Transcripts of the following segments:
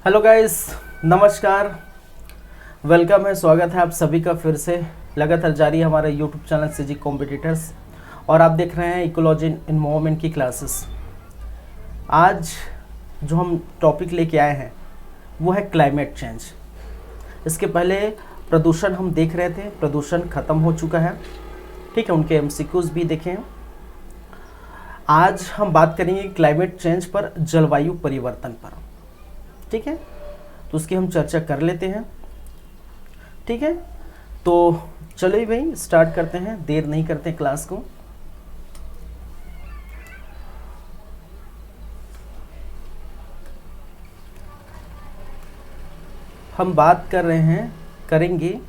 Hello guys, नमस्कार। Welcome है, स्वागत है आप सभी का फिर से। लगातार जारी है हमारा यूट्यूब चैनल सीजी कॉम्पिटिटर्स और आप देख रहे हैं इकोलॉजी एनवायरनमेंट की क्लासेस। आज जो हम टॉपिक लेके आए हैं वो है क्लाइमेट चेंज। इसके पहले प्रदूषण हम देख रहे थे, प्रदूषण ख़त्म हो चुका है, ठीक है, उनके एमसीक्यूज भी देखें। आज हम बात करेंगे क्लाइमेट चेंज पर, जलवायु परिवर्तन पर, ठीक है। तो उसकी हम चर्चा कर लेते हैं, ठीक है। तो चलो भाई स्टार्ट करते हैं, देर नहीं करते क्लास को। हम बात कर रहे हैं, करेंगे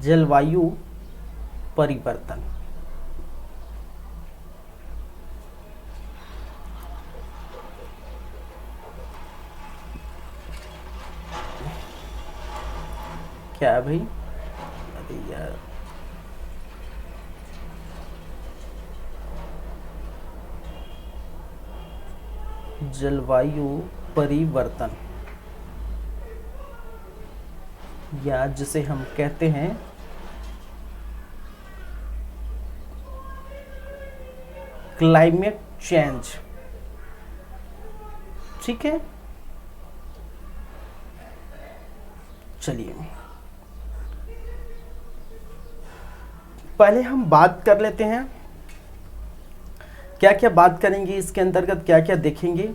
जलवायु परिवर्तन। क्या है भाई? अरे यार, जलवायु परिवर्तन या जिसे हम कहते हैं क्लाइमेट चेंज, ठीक है। चलिए पहले हम बात कर लेते हैं क्या क्या बात करेंगे, इसके अंतर्गत क्या क्या देखेंगे।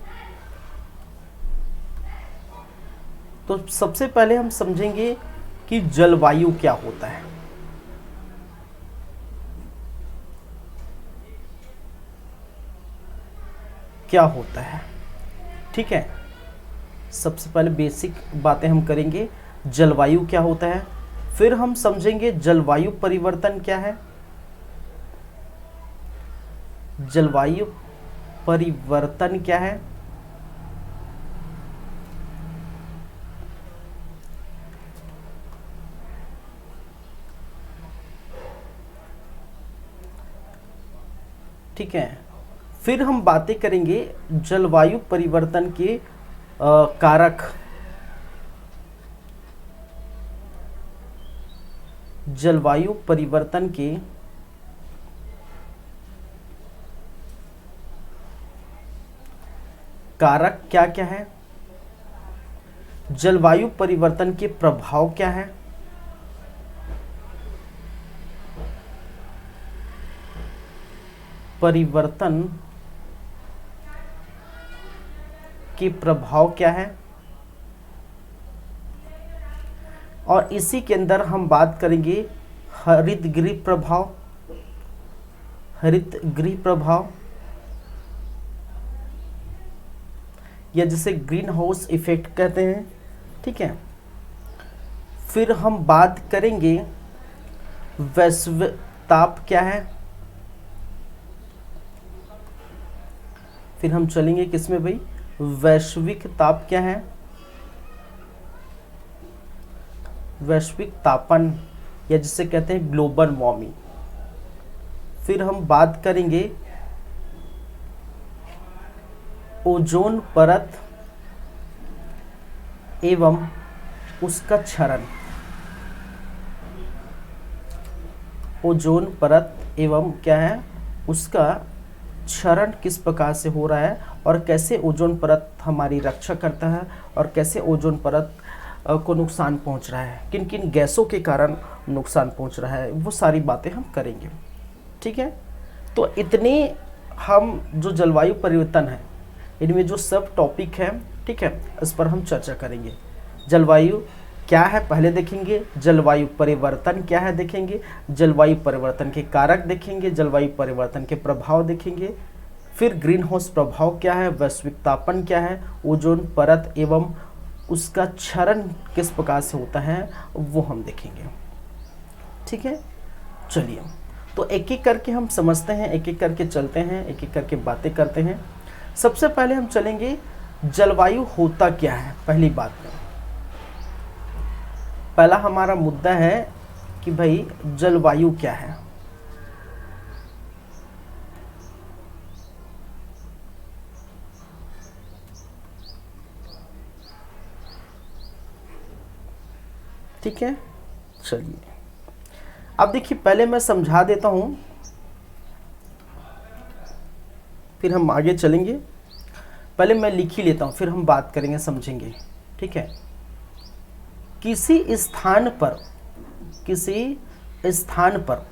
तो सबसे पहले हम समझेंगे कि जलवायु क्या होता है। क्या होता है, ठीक है। सबसे पहले बेसिक बातें हम करेंगे, जलवायु क्या होता है। फिर हम समझेंगे जलवायु परिवर्तन क्या है, जलवायु परिवर्तन क्या है, ठीक है। फिर हम बातें करेंगे जलवायु परिवर्तन के कारक, जलवायु परिवर्तन के कारक क्या क्या है, जलवायु परिवर्तन के प्रभाव क्या है, परिवर्तन के प्रभाव क्या है, और इसी के अंदर हम बात करेंगे हरितगृह प्रभाव, हरितगृह प्रभाव या जिसे ग्रीन हाउस इफेक्ट कहते हैं, ठीक है। फिर हम बात करेंगे वैश्विक ताप क्या है। फिर हम चलेंगे किसमें भाई, वैश्विक ताप क्या है, वैश्विक तापन या जिसे कहते हैं ग्लोबल वार्मिंग। फिर हम बात करेंगे ओजोन परत एवं उसका क्षरण, ओजोन परत एवं क्या है उसका क्षरण किस प्रकार से हो रहा है और कैसे ओजोन परत हमारी रक्षा करता है और कैसे ओजोन परत को नुकसान पहुंच रहा है, किन किन गैसों के कारण नुकसान पहुंच रहा है, वो सारी बातें हम करेंगे, ठीक है। तो इतने हम जो जलवायु परिवर्तन है इनमें जो सब टॉपिक है, ठीक है, इस पर हम चर्चा करेंगे। जलवायु क्या है पहले देखेंगे, जलवायु परिवर्तन क्या है देखेंगे, जलवायु परिवर्तन के कारक देखेंगे, जलवायु परिवर्तन के प्रभाव देखेंगे, फिर ग्रीन हाउस प्रभाव क्या है, वैश्विक तापन क्या है, ओजोन परत एवं उसका क्षरण किस प्रकार से होता है वो हम देखेंगे, ठीक है। चलिए तो एक एक करके हम समझते हैं, एक एक करके चलते हैं, एक एक करके बातें करते हैं। सबसे पहले हम चलेंगे जलवायु होता क्या है। पहली बात में पहला हमारा मुद्दा है कि भाई जलवायु क्या है। ठीक है, चलिए अब देखिए पहले मैं समझा देता हूं, फिर हम आगे चलेंगे। पहले मैं लिख ही लेता हूं, फिर हम बात करेंगे, समझेंगे। ठीक है, किसी स्थान पर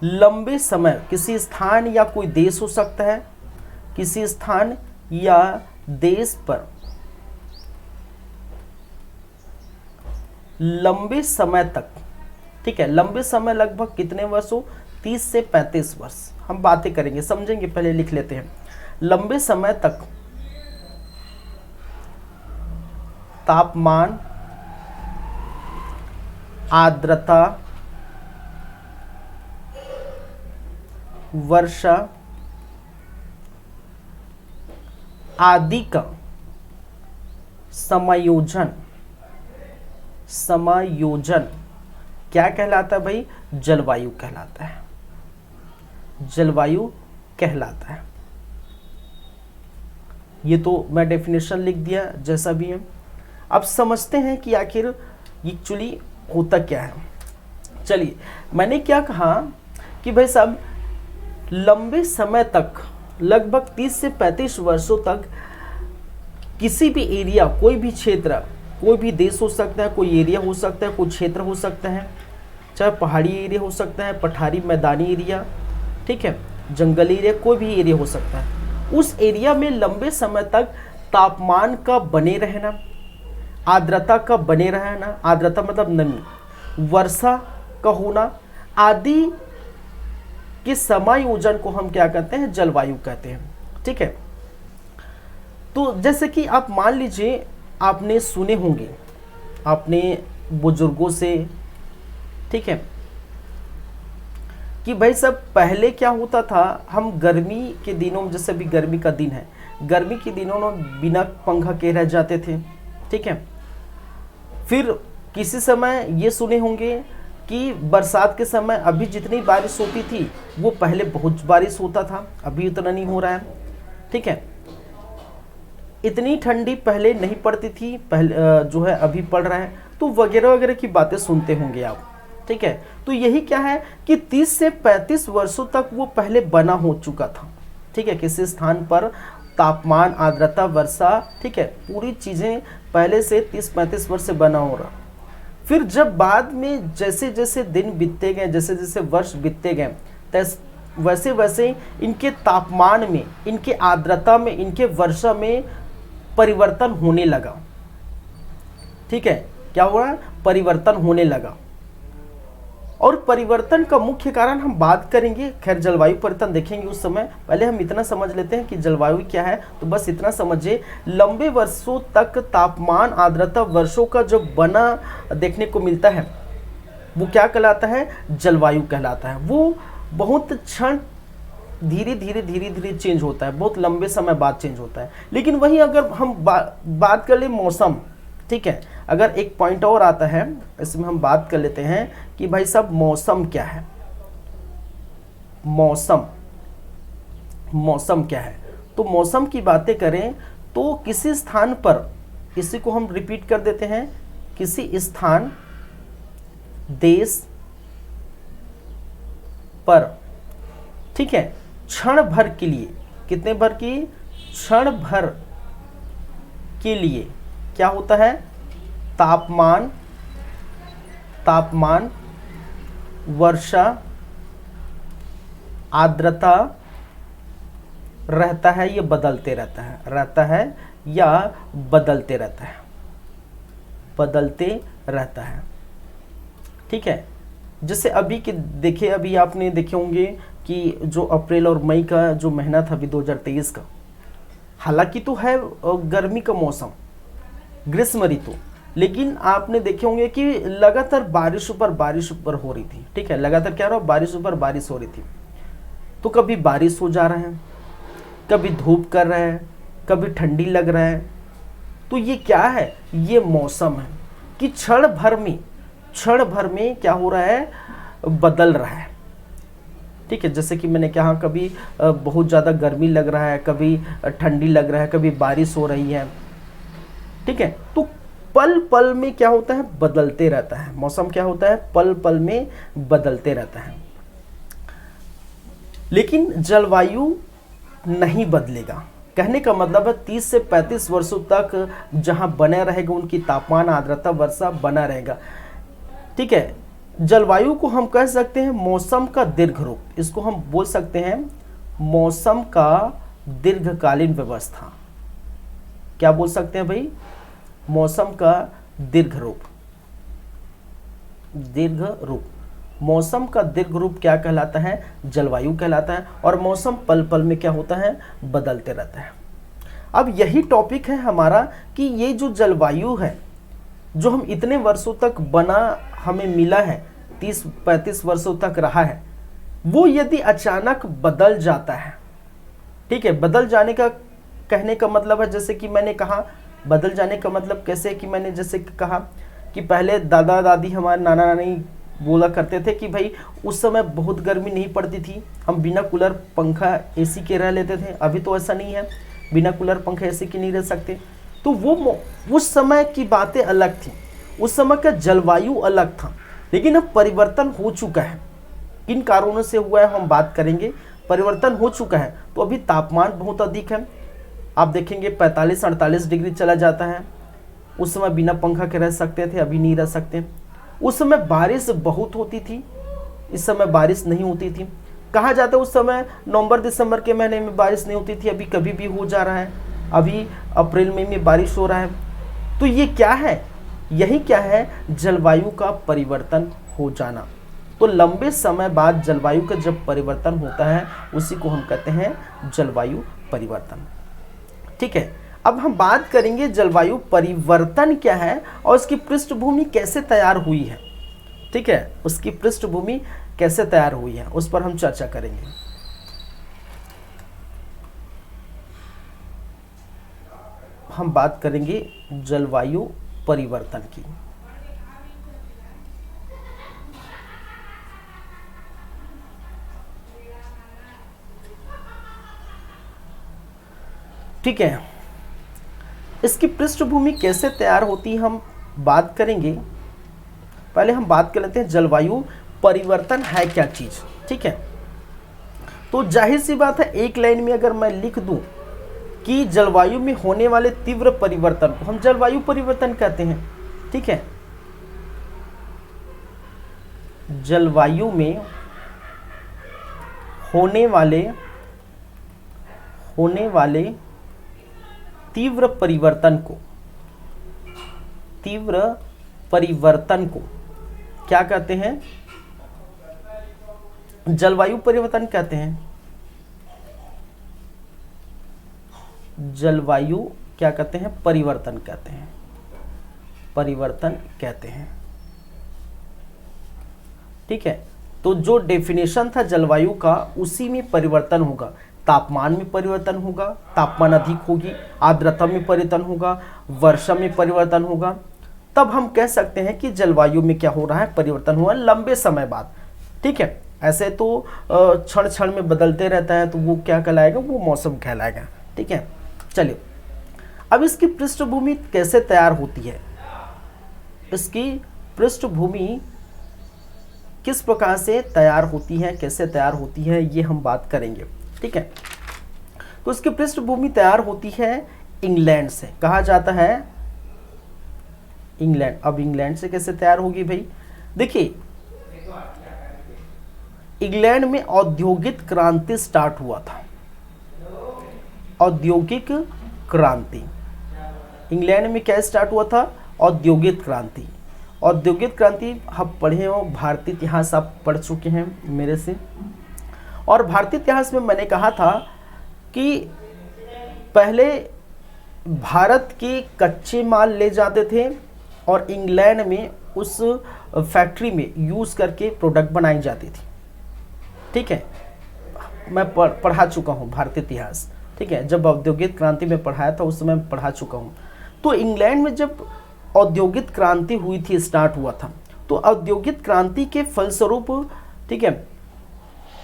लंबे समय, किसी स्थान या कोई देश हो सकता है, किसी स्थान या देश पर लंबे समय तक, ठीक है, लंबे समय लगभग कितने वर्षों, 30 से 35 वर्ष, हम बातें करेंगे, समझेंगे, पहले लिख लेते हैं। लंबे समय तक तापमान, आर्द्रता, वर्षा आदि का समायोजन क्या कहलाता है भाई, जलवायु कहलाता है, जलवायु कहलाता है। ये तो मैं डेफिनेशन लिख दिया जैसा भी है। अब समझते हैं कि आखिर एक्चुअली होता क्या है। चलिए, मैंने क्या कहा कि भाई साहब लंबे समय तक, लगभग 30 से 35 वर्षों तक किसी भी एरिया, कोई भी क्षेत्र, कोई भी देश हो सकता है, कोई एरिया हो सकता है, कोई क्षेत्र हो सकता है, चाहे पहाड़ी एरिया हो सकता है, पठारी मैदानी एरिया, ठीक है, जंगली एरिया, कोई भी एरिया हो सकता है। उस एरिया में लंबे समय तक तापमान का बने रहना, आर्द्रता का बने रहना, आर्द्रता मतलब नमी, वर्षा का होना आदि के समायोजन को हम क्या कहते हैं, जलवायु कहते हैं। ठीक है, तो जैसे कि आप मान लीजिए, आपने सुने होंगे अपने बुजुर्गों से, ठीक है, कि भाई सब पहले क्या होता था, हम गर्मी के दिनों में, जैसे अभी गर्मी का दिन है, गर्मी के दिनों में बिना पंखा के रह जाते थे। ठीक है, फिर किसी समय ये सुने होंगे कि बरसात के समय अभी जितनी बारिश होती थी वो पहले बहुत बारिश होता था, अभी उतना नहीं हो रहा है। ठीक है, इतनी ठंडी पहले नहीं पड़ती थी, पहले जो है अभी पड़ रहा है, तो वगैरह वगैरह की बातें सुनते होंगे आप। ठीक है, तो यही क्या है कि 30 से 35 वर्षों तक वो पहले बना हो चुका था। ठीक है, किसी स्थान पर तापमान, आर्द्रता, वर्षा, ठीक है, पूरी चीज़ें पहले से 30-35 वर्ष से बना हो रहा। फिर जब बाद में जैसे जैसे दिन बीतते गए, जैसे जैसे वर्ष बीतते गए, वैसे वैसे इनके तापमान में, इनके आर्द्रता में, इनके वर्षा में परिवर्तन होने लगा। ठीक है, क्या हुआ, परिवर्तन होने लगा। और परिवर्तन का मुख्य कारण हम बात करेंगे, खैर जलवायु परिवर्तन देखेंगे उस समय। पहले हम इतना समझ लेते हैं कि जलवायु क्या है, तो बस इतना समझिए, लंबे वर्षों तक तापमान, आर्द्रता, वर्षों का जो बना देखने को मिलता है वो क्या कहलाता है, जलवायु कहलाता है। वो बहुत क्षण धीरे धीरे चेंज होता है, बहुत लंबे समय बाद चेंज होता है। लेकिन वही अगर हम बात कर ले मौसम, ठीक है, अगर एक पॉइंट और आता है इसमें हम बात कर लेते हैं कि भाई साहब मौसम क्या है, मौसम क्या है। तो मौसम की बातें करें तो किसी स्थान पर, इसी को हम रिपीट कर देते हैं, किसी स्थान, देश पर, ठीक है, क्षण भर के लिए, कितने भर की, क्षण भर के लिए क्या होता है, तापमान, वर्षा, आर्द्रता रहता है, ये बदलते रहता है या बदलते रहता है। ठीक है, जैसे अभी के देखे, अभी आपने देखे होंगे कि जो अप्रैल और मई का जो महीना था अभी 2023 का, हालांकि तो है गर्मी का मौसम, ग्रीष्म ऋतु, लेकिन आपने देखे होंगे कि लगातार बारिश ऊपर हो रही थी। ठीक है, लगातार क्या रहा, बारिश ऊपर बारिश हो रही थी। तो कभी बारिश हो जा रहा है, कभी धूप कर रहा है, कभी ठंडी लग रहा है। तो ये क्या है, ये मौसम है कि क्षण भर में क्या हो रहा है, बदल रहा है। ठीक है, जैसे कि मैंने कहा, कभी बहुत ज़्यादा गर्मी लग रहा है, कभी ठंडी लग रहा है, कभी बारिश हो रही है। ठीक है, तो पल पल में क्या होता है, बदलते रहता है। मौसम क्या होता है, पल पल में बदलते रहता है। लेकिन जलवायु नहीं बदलेगा। कहने का मतलब है 30 से 35 वर्षों तक जहां बने रहेगा उनकी तापमान, आर्द्रता, वर्षा बना रहेगा। ठीक है, जलवायु को हम कह सकते हैं मौसम का दीर्घ रूप। इसको हम बोल सकते हैं मौसम का दीर्घकालीन व्यवस्था। क्या बोल सकते हैं भाई, मौसम का दीर्घ रूप। दीर्घ रूप, मौसम का दीर्घ रूप क्या कहलाता है, जलवायु कहलाता है। और मौसम पल पल में क्या होता है, बदलते रहता है। अब यही टॉपिक है हमारा कि ये जो जलवायु है, जो हम इतने वर्षों तक बना हमें मिला है, 30-35 वर्षों तक रहा है, वो यदि अचानक बदल जाता है, ठीक है, बदल जाने का कहने का मतलब है, जैसे कि मैंने कहा बदल जाने का मतलब कैसे, कि मैंने जैसे कि कहा कि पहले दादा दादी, हमारे नाना नानी बोला करते थे कि भाई उस समय बहुत गर्मी नहीं पड़ती थी, हम बिना कूलर पंखा एसी के रह लेते थे। अभी तो ऐसा नहीं है, बिना कूलर पंखा एसी के नहीं रह सकते। तो वो उस समय की बातें अलग थी, उस समय का जलवायु अलग था। लेकिन अब परिवर्तन हो चुका है। किन कारणों से हुआ है हम बात करेंगे। परिवर्तन हो चुका है तो अभी तापमान बहुत अधिक है। आप देखेंगे 45-48 डिग्री चला जाता है। उस समय बिना पंखा के रह सकते थे, अभी नहीं रह सकते। उस समय बारिश बहुत होती थी, इस समय बारिश नहीं होती थी। कहा जाता है उस समय नवंबर दिसंबर के महीने में बारिश नहीं होती थी, अभी कभी भी हो जा रहा है। अभी अप्रैल मई में बारिश हो रहा है। तो ये क्या है, यही क्या है, जलवायु का परिवर्तन हो जाना। तो लंबे समय बाद जलवायु का जब परिवर्तन होता है उसी को हम कहते हैं जलवायु परिवर्तन। ठीक है, अब हम बात करेंगे जलवायु परिवर्तन क्या है और उसकी पृष्ठभूमि कैसे तैयार हुई है। ठीक है, उसकी पृष्ठभूमि कैसे तैयार हुई है उस पर हम चर्चा करेंगे। हम बात करेंगे जलवायु परिवर्तन की। ठीक है, इसकी पृष्ठभूमि कैसे तैयार होती है हम बात करेंगे। पहले हम बात कर लेते हैं जलवायु परिवर्तन है क्या चीज। ठीक है, तो जाहिर सी बात है, एक लाइन में अगर मैं लिख दूं कि जलवायु में होने वाले तीव्र परिवर्तन को हम जलवायु परिवर्तन कहते हैं। ठीक है, जलवायु में होने वाले तीव्र परिवर्तन को क्या कहते हैं, जलवायु परिवर्तन कहते हैं। जलवायु क्या कहते हैं, परिवर्तन कहते हैं, परिवर्तन कहते हैं। ठीक है, तो जो डेफिनेशन था जलवायु का उसी में परिवर्तन होगा। तापमान में परिवर्तन होगा, तापमान अधिक होगी, आर्द्रता में परिवर्तन होगा, वर्षा में परिवर्तन होगा, तब हम कह सकते हैं कि जलवायु में क्या हो रहा है, परिवर्तन हुआ लंबे समय बाद। ठीक है, ऐसे तो क्षण क्षण में बदलते रहता है, तो वो क्या कहलाएगा, वो मौसम कहलाएगा। ठीक है, चलिए अब इसकी पृष्ठभूमि कैसे तैयार होती है, इसकी पृष्ठभूमि किस प्रकार से तैयार होती है, कैसे तैयार होती है, ये हम बात करेंगे। ठीक है, तो इसकी पृष्ठभूमि तैयार होती है इंग्लैंड से। कहा जाता है इंग्लैंड। अब इंग्लैंड से कैसे तैयार होगी भाई, देखिए इंग्लैंड में औद्योगिक क्रांति स्टार्ट हुआ था। औद्योगिक क्रांति इंग्लैंड में क्या स्टार्ट हुआ था, औद्योगिक क्रांति। औद्योगिक क्रांति आप पढ़े हो, भारतीय इतिहास आप पढ़ चुके हैं मेरे से। और भारतीय इतिहास में मैंने कहा था कि पहले भारत के कच्चे माल ले जाते थे और इंग्लैंड में उस फैक्ट्री में यूज़ करके प्रोडक्ट बनाई जाती थी। ठीक है, मैं पढ़ा चुका हूँ भारतीय इतिहास। ठीक है, जब औद्योगिक क्रांति में पढ़ाया था उस समय पढ़ा चुका हूँ। तो इंग्लैंड में जब औद्योगिक क्रांति हुई थी, स्टार्ट हुआ था, तो औद्योगिक क्रांति के फलस्वरूप, ठीक है,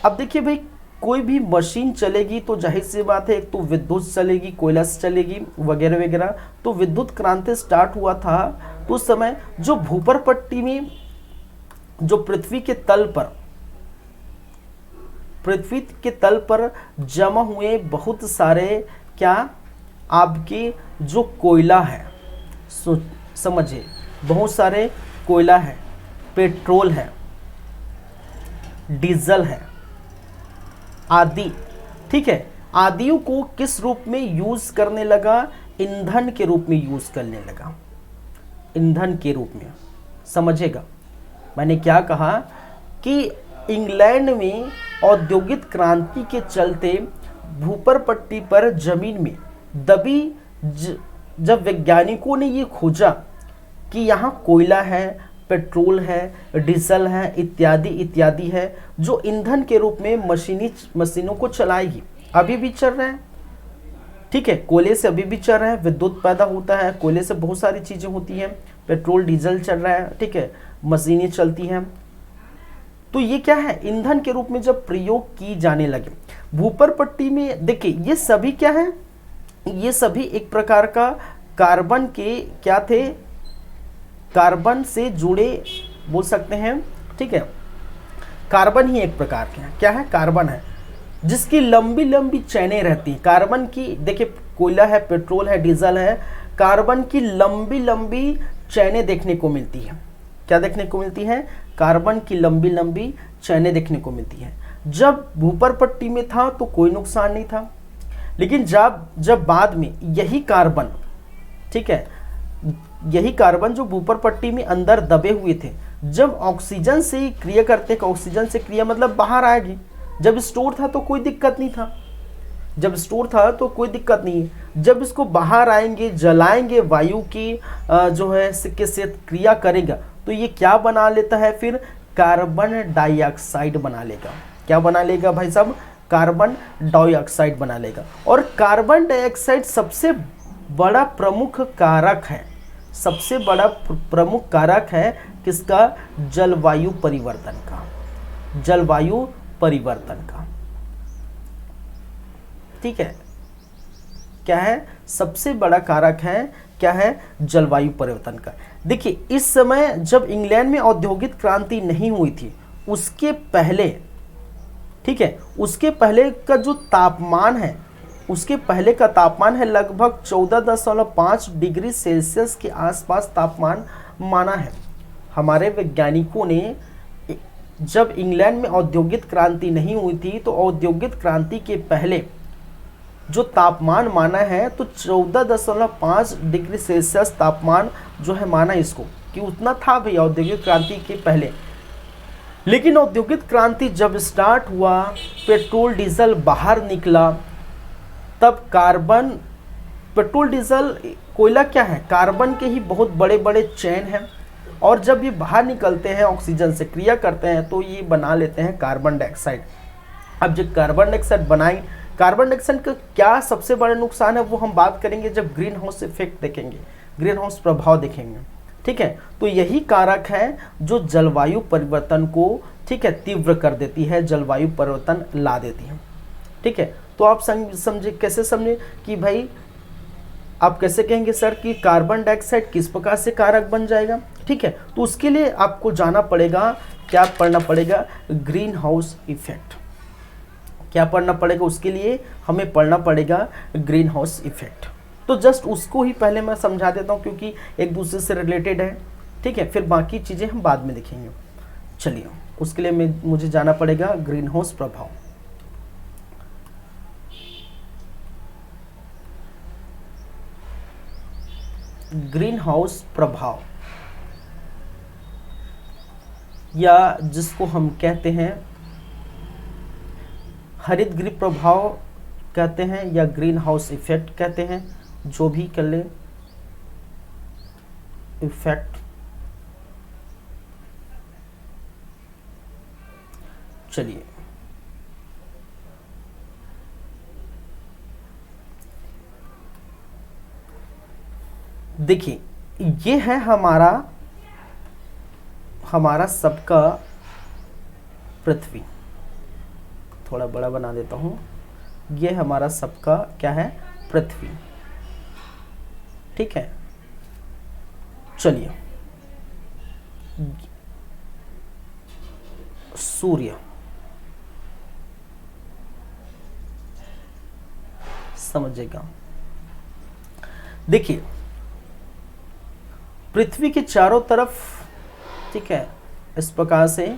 अब देखिए भाई कोई भी मशीन चलेगी तो जाहिर सी बात है एक तो विद्युत चलेगी, कोयला से चलेगी वगैरह वगैरह। तो विद्युत क्रांति स्टार्ट हुआ था तो उस समय जो भूपर पट्टी में जो पृथ्वी के तल पर जमा हुए बहुत सारे क्या आपके जो कोयला है, समझिए बहुत सारे कोयला है, पेट्रोल है, डीजल है आदि, ठीक है, आदियों को किस रूप में यूज करने लगा? ईंधन के रूप में यूज करने लगा, ईंधन के रूप में। समझेगा मैंने क्या कहा कि इंग्लैंड में औद्योगिक क्रांति के चलते भूपर पट्टी पर जमीन में दबी जब वैज्ञानिकों ने ये खोजा कि यहाँ कोयला है, पेट्रोल है, डीजल है, इत्यादि इत्यादि है, जो ईंधन के रूप में मशीनों को चलाएगी। अभी भी चल रहा है, ठीक है, कोयले से अभी भी चल रहा है, विद्युत पैदा होता है, कोयले से बहुत सारी चीज़ें होती हैं, पेट्रोल डीजल चल रहा है, ठीक है, मशीनें चलती हैं। तो ये क्या है? ईंधन के रूप में जब प्रयोग की जाने लगे भूपर पट्टी में, देखिए ये सभी क्या है, ये सभी एक प्रकार का कार्बन के क्या थे, कार्बन से जुड़े बोल सकते हैं, ठीक है, कार्बन ही एक प्रकार के हैं। क्या है? कार्बन है जिसकी लंबी लंबी चैनें रहती हैं। कार्बन की देखिए कोयला है, पेट्रोल है, डीजल है, कार्बन की लंबी लंबी चैनें देखने को मिलती है। क्या देखने को मिलती है? कार्बन की लंबी लंबी चैनें देखने को मिलती है। जब भूपर पट्टी में था तो कोई नुकसान नहीं था, लेकिन जब बाद में यही कार्बन, ठीक है, यही कार्बन जो भूपर पट्टी में अंदर दबे हुए थे, जब ऑक्सीजन से क्रिया करते, ऑक्सीजन से क्रिया मतलब बाहर आएगी। जब स्टोर था तो कोई दिक्कत नहीं था, जब स्टोर था तो कोई दिक्कत नहीं है। जब इसको बाहर आएंगे, जलाएंगे, वायु की जो है के से क्रिया करेगा तो ये क्या बना लेता है? फिर कार्बन डाइऑक्साइड बना लेगा। क्या बना लेगा भाई साहब? कार्बन डाइऑक्साइड बना लेगा। और कार्बन डाइऑक्साइड सबसे बड़ा प्रमुख कारक है, सबसे बड़ा प्रमुख कारक है किसका? जलवायु परिवर्तन का, जलवायु परिवर्तन का, ठीक है। क्या है? सबसे बड़ा कारक है, क्या है? जलवायु परिवर्तन का। देखिए इस समय जब इंग्लैंड में औद्योगिक क्रांति नहीं हुई थी, उसके पहले, ठीक है, उसके पहले का जो तापमान है, उसके पहले का तापमान है लगभग 14.5 डिग्री सेल्सियस के आसपास तापमान माना है। हमारे वैज्ञानिकों ने जब इंग्लैंड में औद्योगिक क्रांति नहीं हुई थी तो औद्योगिक क्रांति के पहले जो तापमान माना है तो 14.5 डिग्री सेल्सियस तापमान जो है माना इसको कि उतना था भाई औद्योगिक क्रांति के पहले। लेकिन औद्योगिक क्रांति जब स्टार्ट हुआ, पेट्रोल डीजल बाहर निकला, तब कार्बन, पेट्रोल डीजल कोयला क्या है? कार्बन के ही बहुत बड़े बड़े चैन हैं, और जब ये बाहर निकलते हैं ऑक्सीजन से क्रिया करते हैं तो ये बना लेते हैं कार्बन डाइऑक्साइड। अब जब कार्बन डाइऑक्साइड बनाएं, कार्बन डाइऑक्साइड का क्या सबसे बड़ा नुकसान है वो हम बात करेंगे जब ग्रीन हाउस इफेक्ट देखेंगे, ग्रीन हाउस प्रभाव देखेंगे, ठीक है। तो यही कारक है जो जलवायु परिवर्तन को, ठीक है, तीव्र कर देती है, जलवायु परिवर्तन ला देती है, ठीक है। तो आप समझे, कैसे समझे कि भाई आप कैसे कहेंगे सर कि कार्बन डाइऑक्साइड किस प्रकार से कारक बन जाएगा, ठीक है। तो उसके लिए आपको जाना पड़ेगा, क्या पढ़ना पड़ेगा? Green house effect. क्या पढ़ना पड़ेगा? उसके लिए हमें पढ़ना पड़ेगा ग्रीन हाउस इफेक्ट। तो जस्ट उसको ही पहले मैं समझा देता हूँ क्योंकि एक दूसरे से रिलेटेड है, ठीक है, फिर बाकी चीज़ें हम बाद में देखेंगे। चलिए उसके लिए मुझे जाना पड़ेगा ग्रीन हाउस प्रभाव। ग्रीन हाउस प्रभाव या जिसको हम कहते हैं हरित गृह प्रभाव कहते हैं या ग्रीन हाउस इफेक्ट कहते हैं, जो भी कर ले, इफेक्ट। चलिए देखिए, ये है हमारा सबका पृथ्वी, थोड़ा बड़ा बना देता हूँ। ये हमारा सबका क्या है, पृथ्वी। ठीक है, चलिए सूर्य, समझेगा। देखिए पृथ्वी के चारों तरफ, ठीक है, इस प्रकार से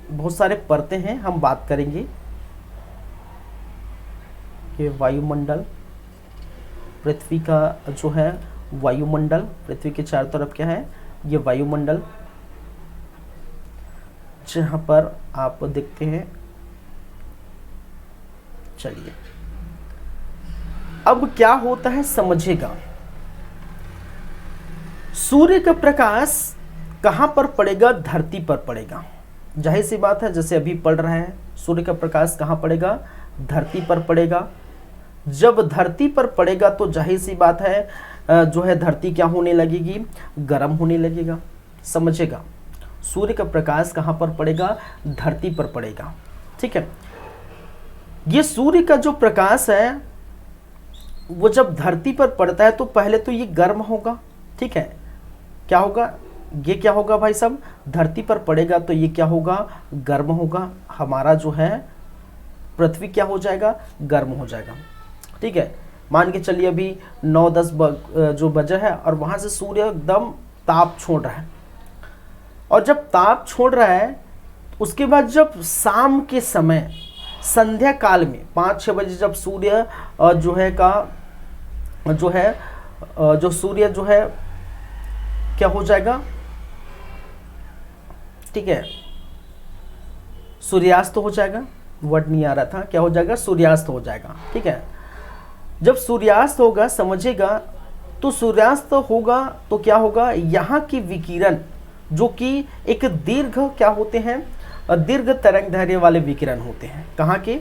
बहुत सारे परतें हैं, हम बात करेंगे। ये वायुमंडल, पृथ्वी का जो है वायुमंडल, पृथ्वी के चारों तरफ क्या है, ये वायुमंडल, जहां पर आप देखते हैं। चलिए अब क्या होता है समझिएगा। सूर्य का प्रकाश कहां पर पड़ेगा, धरती पर पड़ेगा। जाहिर सी बात है, जैसे अभी पड़ रहा है, सूर्य का प्रकाश कहां पड़ेगा, धरती पर पड़ेगा। जब धरती पर पड़ेगा तो जाहिर सी बात है जो है धरती क्या होने लगेगी, गर्म होने लगेगा। समझेगा, सूर्य का प्रकाश कहां पर पड़ेगा, धरती पर पड़ेगा। ठीक है, ये सूर्य का जो प्रकाश है वो जब धरती पर पड़ता है तो पहले तो ये गर्म होगा। ठीक है, क्या होगा, ये क्या होगा भाई साहब, धरती पर पड़ेगा तो ये क्या होगा, गर्म होगा। हमारा जो है पृथ्वी क्या हो जाएगा, गर्म हो जाएगा। ठीक है, मान के चलिए अभी 9-10 जो बजे है और वहां से सूर्य एकदम ताप छोड़ रहा है, और जब ताप छोड़ रहा है उसके बाद जब शाम के समय संध्या काल में 5-6 बजे जब सूर्य जो है का जो है जो सूर्य जो है क्या हो जाएगा, ठीक है, सूर्यास्त हो जाएगा। वर्ड नहीं आ रहा था, क्या हो जाएगा, सूर्यास्त हो जाएगा। ठीक है, जब सूर्यास्त होगा समझेगा, तो सूर्यास्त होगा तो क्या होगा, यहाँ की विकिरण जो कि एक दीर्घ क्या होते हैं, दीर्घ तरंग दैर्घ्य वाले विकिरण होते हैं। कहाँ के,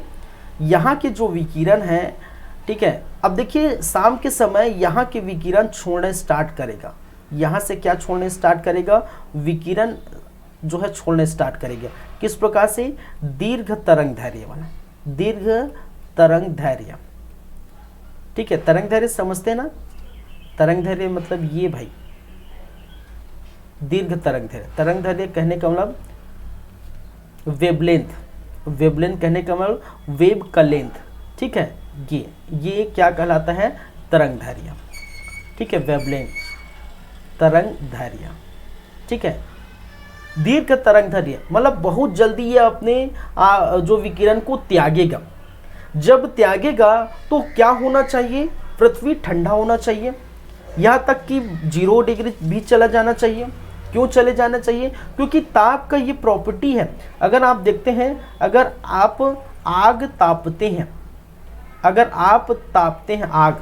यहाँ के जो विकिरण है। ठीक है, अब देखिए शाम के समय यहाँ के विकिरण छोड़ने स्टार्ट करेगा। यहाँ से क्या छोड़ने स्टार्ट करेगा, विकिरण जो है छोड़ने स्टार्ट करेगा। किस प्रकार से, दीर्घ तरंग दैर्घ्य वाला, दीर्घ तरंग दैर्घ्य। ठीक है, तरंग दैर्घ्य समझते हैं ना, तरंग दैर्घ्य मतलब ये भाई, दीर्घ तरंग दैर्घ्य। तरंग दैर्घ्य कहने का मतलब वेवलेंथ, वेवलेंथ कहने का मतलब वेव का लेंथ। ठीक है, ये क्या कहलाता है, तरंग दैर्घ्य। ठीक है, वेवलेंथ, तरंग दैर्घ्य। ठीक है, दीर्घ तरंग दैर्घ्य मतलब बहुत जल्दी ये अपने जो विकिरण को त्यागेगा। जब त्यागेगा तो क्या होना चाहिए, पृथ्वी ठंडा होना चाहिए, यहाँ तक कि 0 डिग्री भी चला जाना चाहिए। क्यों चले जाना चाहिए, क्योंकि ताप का ये प्रॉपर्टी है। अगर आप देखते हैं, अगर आप आग तापते हैं, अगर आप तापते हैं आग,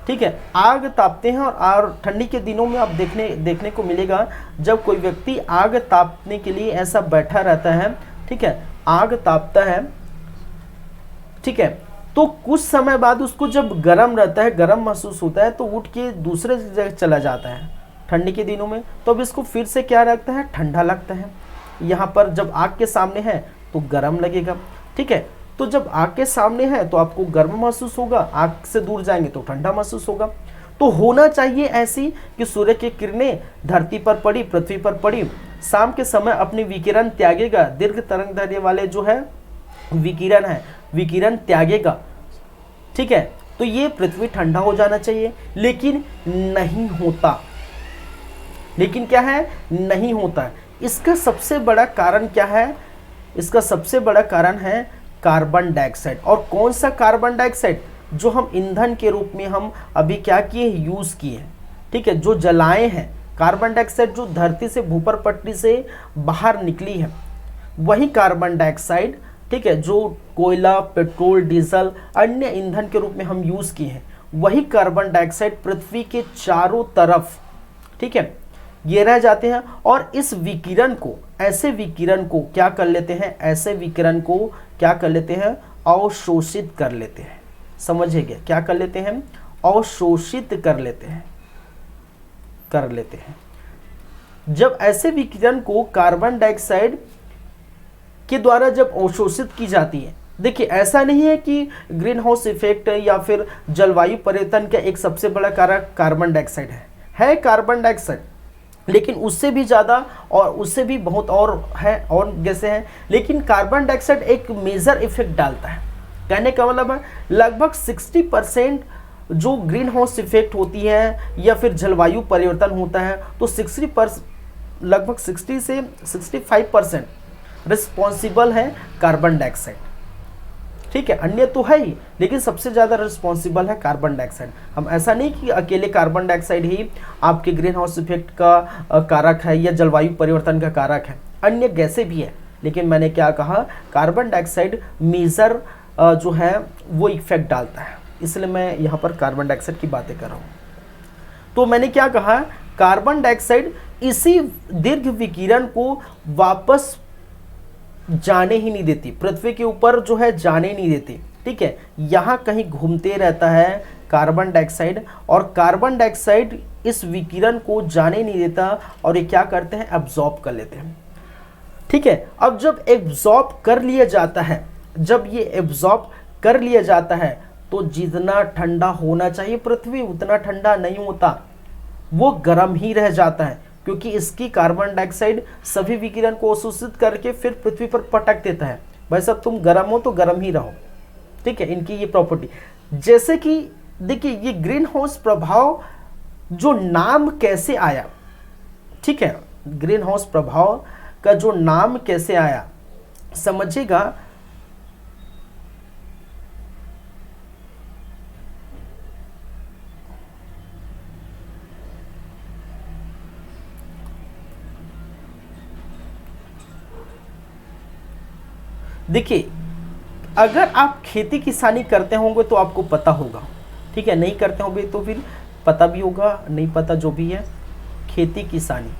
ठीक है, आग तापते हैं, और ठंडी के दिनों में आप देखने को मिलेगा जब कोई व्यक्ति आग तापने के लिए ऐसा बैठा रहता है, ठीक है, आग तापता है, ठीक है, तो कुछ समय बाद उसको जब गर्म रहता है, गर्म महसूस होता है, तो उठ के दूसरे जगह चला जाता है ठंडी के दिनों में, तो अब इसको फिर से क्या लगता है, ठंडा लगता है। यहाँ पर जब आग के सामने है तो गर्म लगेगा। ठीक है, तो जब आग के सामने है तो आपको गर्म महसूस होगा, आग से दूर जाएंगे तो ठंडा महसूस होगा। तो होना चाहिए ऐसी कि सूर्य की किरणें धरती पर पड़ी, पृथ्वी पर पड़ी, शाम के समय अपनी विकिरण त्यागेगा, दीर्घ तरंग दैर्घ्य वाले जो है विकिरण है, विकिरण त्यागेगा। ठीक है, तो ये पृथ्वी ठंडा हो जाना चाहिए, लेकिन नहीं होता। लेकिन क्या है, नहीं होता। इसका सबसे बड़ा कारण क्या है, इसका सबसे बड़ा कारण है कार्बन डाइऑक्साइड। और कौन सा कार्बन डाइऑक्साइड, जो हम ईंधन के रूप में हम अभी क्या किए, यूज किए हैं। ठीक है, जो जलाए हैं, कार्बन डाइऑक्साइड जो धरती से भूपर पट्टी से बाहर निकली है, वही कार्बन डाइऑक्साइड, ठीक है, जो कोयला, पेट्रोल, डीजल, अन्य ईंधन के रूप में हम यूज किए हैं, वही कार्बन डाइऑक्साइड पृथ्वी के चारों तरफ, ठीक है, ये रह जाते हैं। और इस विकिरण को, ऐसे विकिरण को क्या कर लेते हैं, ऐसे विकिरण को क्या कर लेते हैं, अवशोषित कर लेते हैं। समझिए, क्या कर लेते हैं, अवशोषित कर लेते हैं, कर लेते हैं। जब ऐसे विकिरण को कार्बन डाइऑक्साइड के द्वारा जब अवशोषित की जाती है, देखिए ऐसा नहीं है कि ग्रीन हाउस इफेक्ट या फिर जलवायु परिवर्तन का एक सबसे बड़ा कारक कार्बन डाइऑक्साइड है कार्बन डाइऑक्साइड, लेकिन उससे भी ज़्यादा और उससे भी बहुत और है और गैसें हैं, लेकिन कार्बन डाइऑक्साइड एक मेजर इफेक्ट डालता है। कहने का मतलब है लगभग 60% जो ग्रीन हाउस इफेक्ट होती है या फिर जलवायु परिवर्तन होता है, तो 60% लगभग 60 से 65% रिस्पॉन्सिबल है कार्बन डाइऑक्साइड। ठीक है, अन्य तो है ही, लेकिन सबसे ज़्यादा रिस्पॉन्सिबल है कार्बन डाइऑक्साइड। हम ऐसा नहीं कि अकेले कार्बन डाइऑक्साइड ही आपके ग्रीन हाउस इफेक्ट का कारक है या जलवायु परिवर्तन का कारक है, अन्य गैसें भी है, लेकिन मैंने क्या कहा, कार्बन डाइऑक्साइड मेजर जो है वो इफेक्ट डालता है, इसलिए मैं यहाँ पर कार्बन डाइऑक्साइड की बातें कर रहा हूँ। तो मैंने क्या कहा, कार्बन डाइऑक्साइड इसी दीर्घ विकिरण को वापस जाने ही नहीं देती, पृथ्वी के ऊपर जो है जाने नहीं देती। ठीक है, यहाँ कहीं घूमते रहता है कार्बन डाइऑक्साइड, और कार्बन डाइऑक्साइड इस विकिरण को जाने नहीं देता और ये क्या करते हैं, एब्जॉर्ब कर लेते हैं। ठीक है, अब जब एब्जॉर्ब कर लिया जाता है, जब ये एब्जॉर्ब कर लिया जाता है, तो जितना ठंडा होना चाहिए पृथ्वी उतना ठंडा नहीं होता, वो गर्म ही रह जाता है, क्योंकि इसकी कार्बन डाइऑक्साइड सभी विकिरण को अवशोषित करके फिर पृथ्वी पर पटक देता है। भाई साहब तुम गर्म हो तो गर्म ही रहो। ठीक है, इनकी ये प्रॉपर्टी, जैसे कि देखिए ये ग्रीन हाउस प्रभाव जो नाम कैसे आया, ठीक है, ग्रीन हाउस प्रभाव का जो नाम कैसे आया समझिएगा। देखिए अगर आप खेती किसानी करते होंगे तो आपको पता होगा, ठीक है, नहीं करते होंगे तो फिर पता भी होगा, नहीं पता जो भी है, खेती किसानी।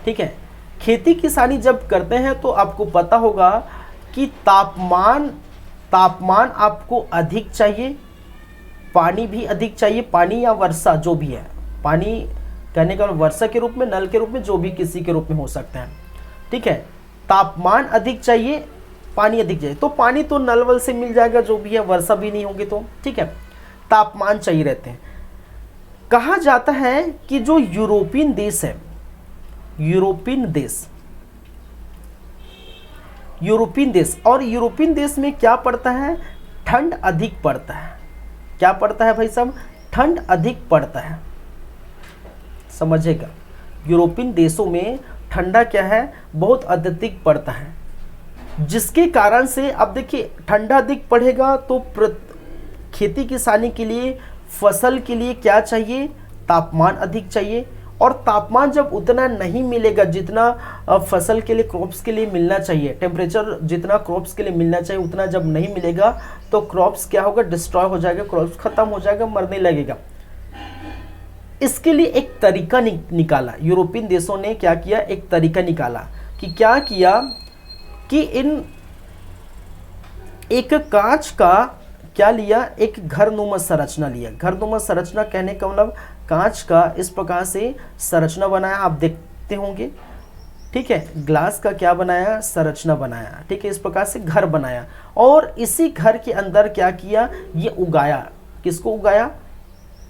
ठीक है, खेती किसानी जब करते हैं तो आपको पता होगा कि तापमान आपको अधिक चाहिए, पानी भी अधिक चाहिए, पानी या वर्षा जो भी है, पानी कहने का वर्षा के रूप में, नल के रूप में, जो भी किसी के रूप में हो सकता है। ठीक है, तापमान अधिक चाहिए, पानी अधिक चाहिए, तो पानी तो नल वल से मिल जाएगा जो भी है, वर्षा भी नहीं होगी तो। ठीक है, तापमान चाहिए रहते हैं। कहा जाता है कि जो यूरोपियन देश है, यूरोपियन देश और यूरोपियन देश में क्या पड़ता है, ठंड अधिक पड़ता है। क्या पड़ता है भाई साहब, ठंड अधिक पड़ता है, समझेगा। यूरोपियन देशों में ठंडा क्या है, बहुत अत्यधिक पड़ता है, जिसके कारण से अब देखिए ठंडा अधिक पड़ेगा तो खेती किसानी के लिए, फसल के लिए क्या चाहिए, तापमान अधिक चाहिए, और तापमान जब उतना नहीं मिलेगा जितना फसल के लिए, क्रॉप्स के लिए मिलना चाहिए, टेम्परेचर जितना क्रॉप्स के लिए मिलना चाहिए उतना जब नहीं मिलेगा तो क्रॉप्स क्या होगा, डिस्ट्रॉय हो जाएगा, क्रॉप्स खत्म हो जाएगा, मरने लगेगा। इसके लिए एक तरीका निकाला यूरोपियन देशों ने, क्या किया, एक तरीका निकाला कि क्या किया कि एक कांच का क्या लिया, एक घरनुमा संरचना लिया। घरनुमा संरचना कहने का मतलब कांच का इस प्रकार से संरचना बनाया, आप देखते होंगे। ठीक है, ग्लास का क्या बनाया, संरचना बनाया। ठीक है, इस प्रकार से घर बनाया, और इसी घर के अंदर क्या किया, ये उगाया। किसको उगाया,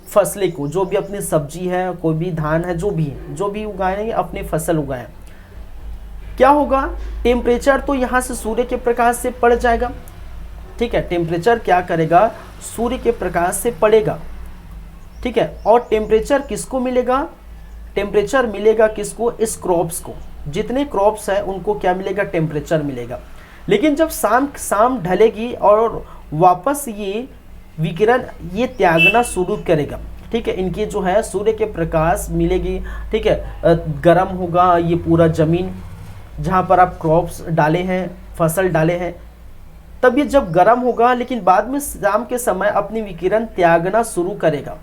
फसलें को, जो भी अपनी सब्जी है, कोई भी धान है, जो भी है, जो भी उगाएंगे अपनी फसल उगाए। क्या होगा, टेम्परेचर तो यहाँ से सूर्य के प्रकाश से पड़ जाएगा। ठीक है, टेम्परेचर क्या करेगा, सूर्य के प्रकाश से पड़ेगा। ठीक है, और टेम्परेचर किसको मिलेगा, टेम्परेचर मिलेगा किसको, इस क्रॉप्स को, जितने क्रॉप्स है उनको क्या मिलेगा, टेम्परेचर मिलेगा। लेकिन जब शाम ढलेगी और वापस ये विकिरण ये त्यागना शुरू करेगा। ठीक है, इनकी जो है सूर्य के प्रकाश मिलेगी। ठीक है, गर्म होगा ये पूरा ज़मीन जहाँ पर आप क्रॉप्स डाले हैं, फसल डाले हैं, तब ये जब गर्म होगा, लेकिन बाद में शाम के समय अपनी विकिरण त्यागना शुरू करेगा।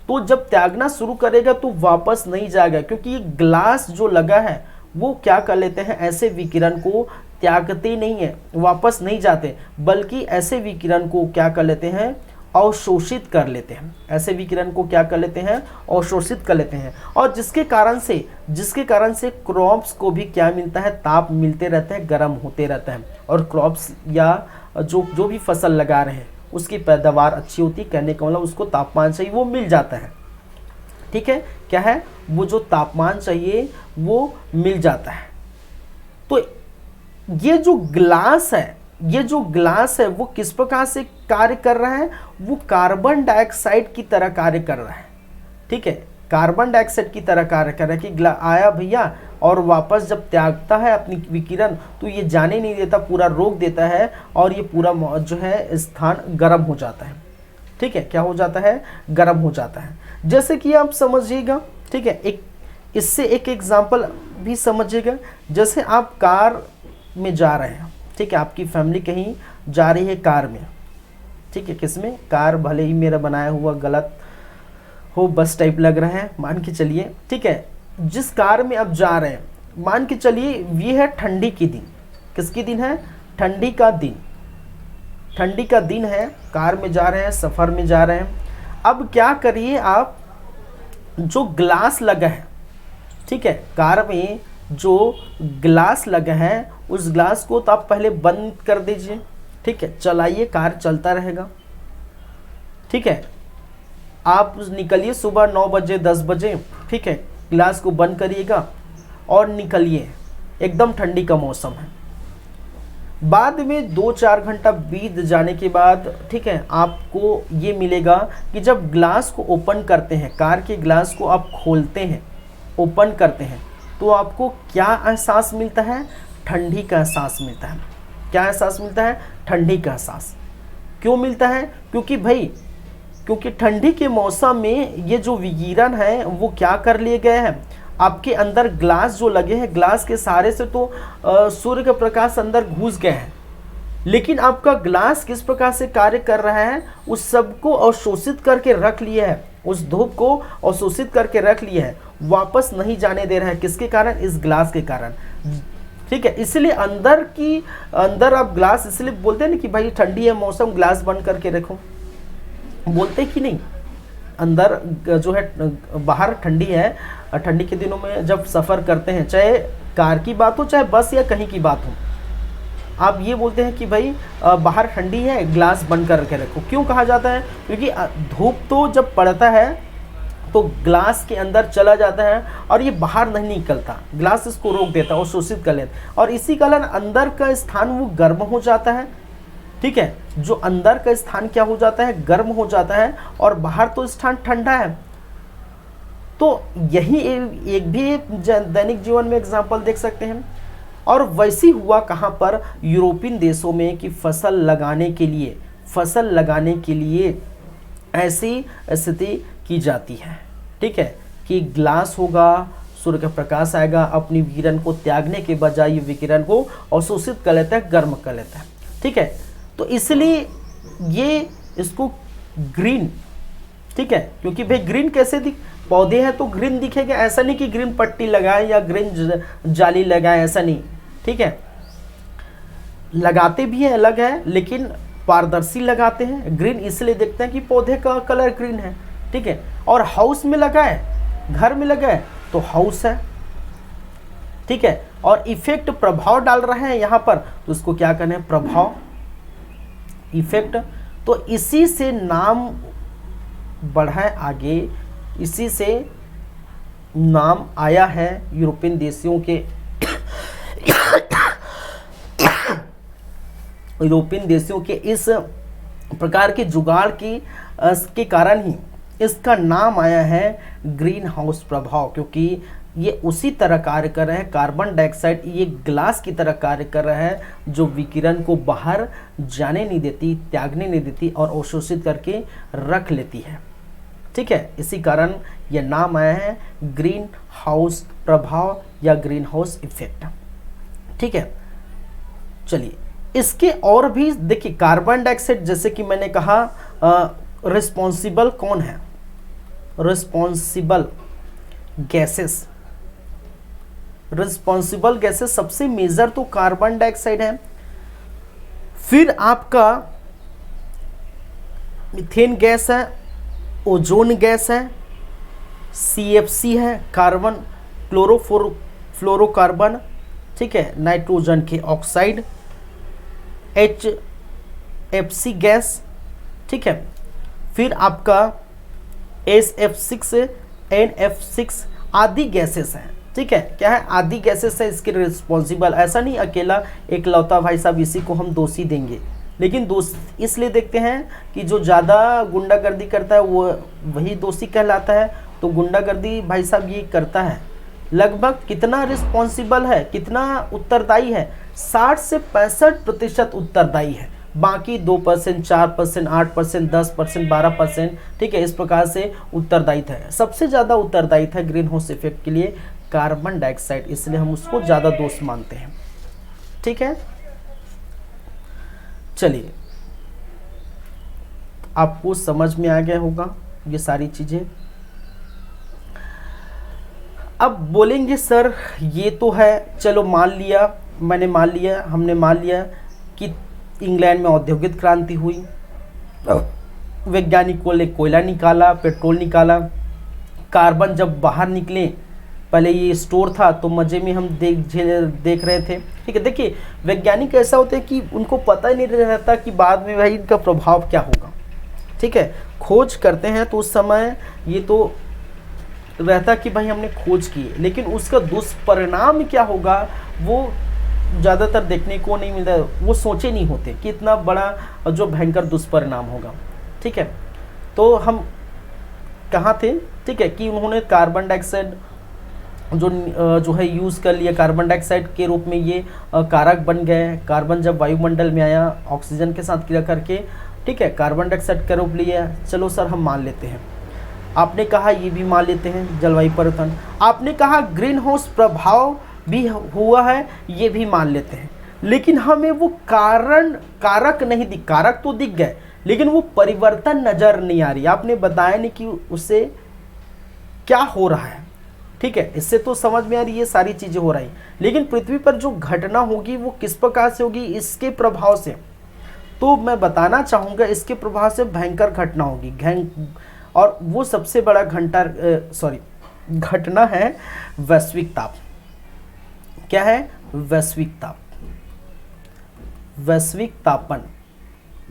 तो जब त्यागना शुरू करेगा तो वापस नहीं जाएगा, क्योंकि ये ग्लास जो लगा है वो क्या कर लेते हैं, ऐसे विकिरण को त्यागते नहीं है, वापस नहीं जाते, बल्कि ऐसे विकिरण को क्या कर लेते हैं, अवशोषित कर लेते हैं। ऐसे विकिरण को क्या कर लेते हैं? अवशोषित कर लेते हैं। और जिसके कारण से क्रॉप्स को भी क्या मिलता है? ताप मिलते रहता है, गर्म होते रहता है, और क्रॉप्स या जो भी फसल लगा रहे हैं उसकी पैदावार अच्छी होती है। कहने का मतलब उसको तापमान चाहिए वो मिल जाता है। ठीक है, क्या है? वो जो तापमान चाहिए वो मिल जाता है। तो ये जो ग्लास है वो किस प्रकार से कार्य कर रहा है? वो कार्बन डाइऑक्साइड की तरह कार्य कर रहा है। ठीक है, कार्बन डाइऑक्साइड की तरह कार्य कर रहा है कि आया भैया और वापस जब त्यागता है अपनी विकिरण तो ये जाने नहीं देता, पूरा रोक देता है और ये पूरा जो है स्थान गर्म हो जाता है। ठीक है, क्या हो जाता है? गर्म हो जाता है। जैसे कि आप समझिएगा, ठीक है, इससे एक एग्जाम्पल भी समझिएगा। जैसे आप कार में जा रहे हैं, ठीक है, आपकी फैमिली कहीं जा रही है कार में, ठीक है, किसमें? कार, भले ही मेरा बनाया हुआ गलत हो, बस टाइप लग रहा है, मान के चलिए। ठीक है, जिस कार में आप जा रहे हैं, मान के चलिए ये है ठंडी की दिन। किसकी दिन है? ठंडी का दिन। ठंडी का दिन है, कार में जा रहे हैं, सफ़र में जा रहे हैं। अब क्या करिए आप, जो ग्लास लगा है, ठीक है, कार में जो ग्लास लगा है उस ग्लास को तो आप पहले बंद कर दीजिए। ठीक है, चलाइए, कार चलता रहेगा। ठीक है, आप निकलिए सुबह 9 बजे 10 बजे, ठीक है, ग्लास को बंद करिएगा और निकलिए। एकदम ठंडी का मौसम है। बाद में 2-4 घंटा बीत जाने के बाद, ठीक है, आपको ये मिलेगा कि जब ग्लास को ओपन करते हैं, कार के ग्लास को आप खोलते हैं, ओपन करते हैं, तो आपको क्या एहसास मिलता है? ठंडी का एहसास मिलता है। क्या एहसास मिलता है? ठंडी का एहसास। क्यों मिलता है? क्योंकि ठंडी के मौसम में ये जो विकिरण है वो क्या कर लिए गए हैं? आपके अंदर ग्लास जो लगे हैं, ग्लास के सहारे से तो सूर्य का प्रकाश अंदर घुस गए हैं, लेकिन आपका ग्लास किस प्रकार से कार्य कर रहा है? उस सबको अवशोषित करके रख लिए है, उस धूप को अवशोषित करके रख लिए है, वापस नहीं जाने दे रहा है। किसके कारण? इस ग्लास के कारण। ठीक है, इसलिए अंदर आप ग्लास, इसलिए बोलते हैं ना कि भाई ठंडी है मौसम, ग्लास बंद करके रखो, बोलते कि नहीं? अंदर जो है, बाहर ठंडी है, ठंडी के दिनों में जब सफ़र करते हैं, चाहे कार की बात हो चाहे बस या कहीं की बात हो, आप ये बोलते हैं कि भाई बाहर ठंडी है, ग्लास बंद करके रखो। क्यों कहा जाता है? क्योंकि धूप तो जब पड़ता है तो ग्लास के अंदर चला जाता है और ये बाहर नहीं निकलता, ग्लास इसको रोक देता है और शोषित कर लेता है, और इसी कारण अंदर का स्थान वो गर्म हो जाता है। ठीक है, जो अंदर का स्थान क्या हो जाता है? गर्म हो जाता है, और बाहर तो स्थान ठंडा है। तो यही एक भी दैनिक जीवन में एग्जाम्पल देख सकते हैं। और वैसी हुआ कहाँ पर? यूरोपियन देशों में कि फसल लगाने के लिए ऐसी स्थिति की जाती है। ठीक है, कि ग्लास होगा, सूर्य का प्रकाश आएगा, अपनी विकिरण को त्यागने के बजाय ये विकिरण को अवशोषित कर लेता है, गर्म कर लेता है। ठीक है, तो इसलिए ये इसको ग्रीन, ठीक है, क्योंकि भाई ग्रीन कैसे पौधे हैं तो ग्रीन दिखेगा, ऐसा नहीं कि ग्रीन पट्टी लगाए या ग्रीन जाली लगाए, ऐसा नहीं। ठीक है, लगाते भी हैं, अलग है, लेकिन पारदर्शी लगाते हैं। ग्रीन इसलिए देखते हैं कि पौधे का कलर ग्रीन है। ठीक है, और हाउस में लगाए, घर में लगाए तो हाउस है। ठीक है, और इफेक्ट, प्रभाव डाल रहे हैं यहाँ पर, तो उसको क्या कहते हैं? प्रभाव, इफेक्ट। तो इसी से नाम बढ़ा है आगे, इसी से नाम आया है यूरोपियन देशों के इस प्रकार के जुगाड़ के कारण ही इसका नाम आया है ग्रीन हाउस प्रभाव, क्योंकि ये उसी तरह कार्य कर रहे हैं। कार्बन डाइऑक्साइड ये ग्लास की तरह कार्य कर रहा है, जो विकिरण को बाहर जाने नहीं देती, त्यागने नहीं देती और अवशोषित करके रख लेती है। ठीक है, इसी कारण यह नाम आया है ग्रीन हाउस प्रभाव या ग्रीन हाउस इफेक्ट। ठीक है, चलिए इसके और भी देखिए, कार्बन डाइऑक्साइड जैसे कि मैंने कहा, रिस्पॉन्सिबल कौन है? रिस्पॉन्सिबल गैसेस सबसे मेजर तो कार्बन डाइऑक्साइड है। फिर आपका मीथेन गैस है, ओजोन गैस है, CFC है, कार्बन फ्लोरोकार्बन, ठीक है, नाइट्रोजन के ऑक्साइड, HFC गैस, ठीक है, फिर आपका SF6, NF6 आदि गैसेस हैं, ठीक है। क्या है? आदि गैसेस है इसके रिस्पॉन्सिबल। ऐसा नहीं अकेला एकलौता भाई साहब इसी को हम दोषी देंगे, लेकिन दोष इसलिए देखते हैं कि जो ज़्यादा गुंडागर्दी करता है वो वही दोषी कहलाता है। तो गुंडागर्दी भाई साहब ये करता है, लगभग कितना रिस्पॉन्सिबल है, कितना उत्तरदायी है, 60 से 65% उत्तरदायी है। बाकी 2%, 4%, 8%, 10%, 12%, ठीक है, इस प्रकार से उत्तरदायित्व है। सबसे ज़्यादा उत्तरदायित्व है ग्रीन हाउस इफेक्ट के लिए कार्बन डाइऑक्साइड, इसलिए हम उसको ज़्यादा दोष मानते हैं, ठीक है। चलिए, आपको समझ में आ गया होगा ये सारी चीज़ें। अब बोलेंगे सर ये तो है, चलो मान लिया, हमने मान लिया कि इंग्लैंड में औद्योगिक क्रांति हुई, वैज्ञानिकों ने कोयला निकाला, पेट्रोल निकाला, कार्बन जब बाहर निकले, पहले ये स्टोर था तो मज़े में हम देख रहे थे, ठीक है। देखिए वैज्ञानिक ऐसा होते हैं कि उनको पता ही नहीं रहता कि बाद में भाई इनका प्रभाव क्या होगा, ठीक है। खोज करते हैं तो उस समय ये तो रहता कि भाई हमने खोज की, लेकिन उसका दुष्परिणाम क्या होगा वो ज़्यादातर देखने को नहीं मिलता, वो सोचे नहीं होते कि इतना बड़ा जो भयंकर दुष्परिणाम होगा, ठीक है। तो हम कहाँ थे, ठीक है, कि उन्होंने कार्बन डाइऑक्साइड जो है यूज़ कर लिया, कार्बन डाइऑक्साइड के रूप में ये कारक बन गए। कार्बन जब वायुमंडल में आया ऑक्सीजन के साथ क्रिया करके, ठीक है, कार्बन डाइऑक्साइड का रूप लिया। चलो सर हम मान लेते हैं, आपने कहा ये भी मान लेते हैं जलवायु परिवर्तन, आपने कहा ग्रीन हाउस प्रभाव भी हुआ है, ये भी मान लेते हैं, लेकिन हमें वो कारक नहीं दिख, कारक तो दिख गए लेकिन वो परिवर्तन नज़र नहीं आ रही। आपने बताया नहीं कि उससे क्या हो रहा है, ठीक है। इससे तो समझ में आ रही है ये सारी चीज़ें हो रही, लेकिन पृथ्वी पर जो घटना होगी वो किस प्रकार से होगी, इसके प्रभाव से। तो मैं बताना चाहूँगा इसके प्रभाव से भयंकर घटना होगी, और वो सबसे बड़ा घटना है वैश्विक ताप। क्या है? वैश्विक ताप, वैश्विक तापन,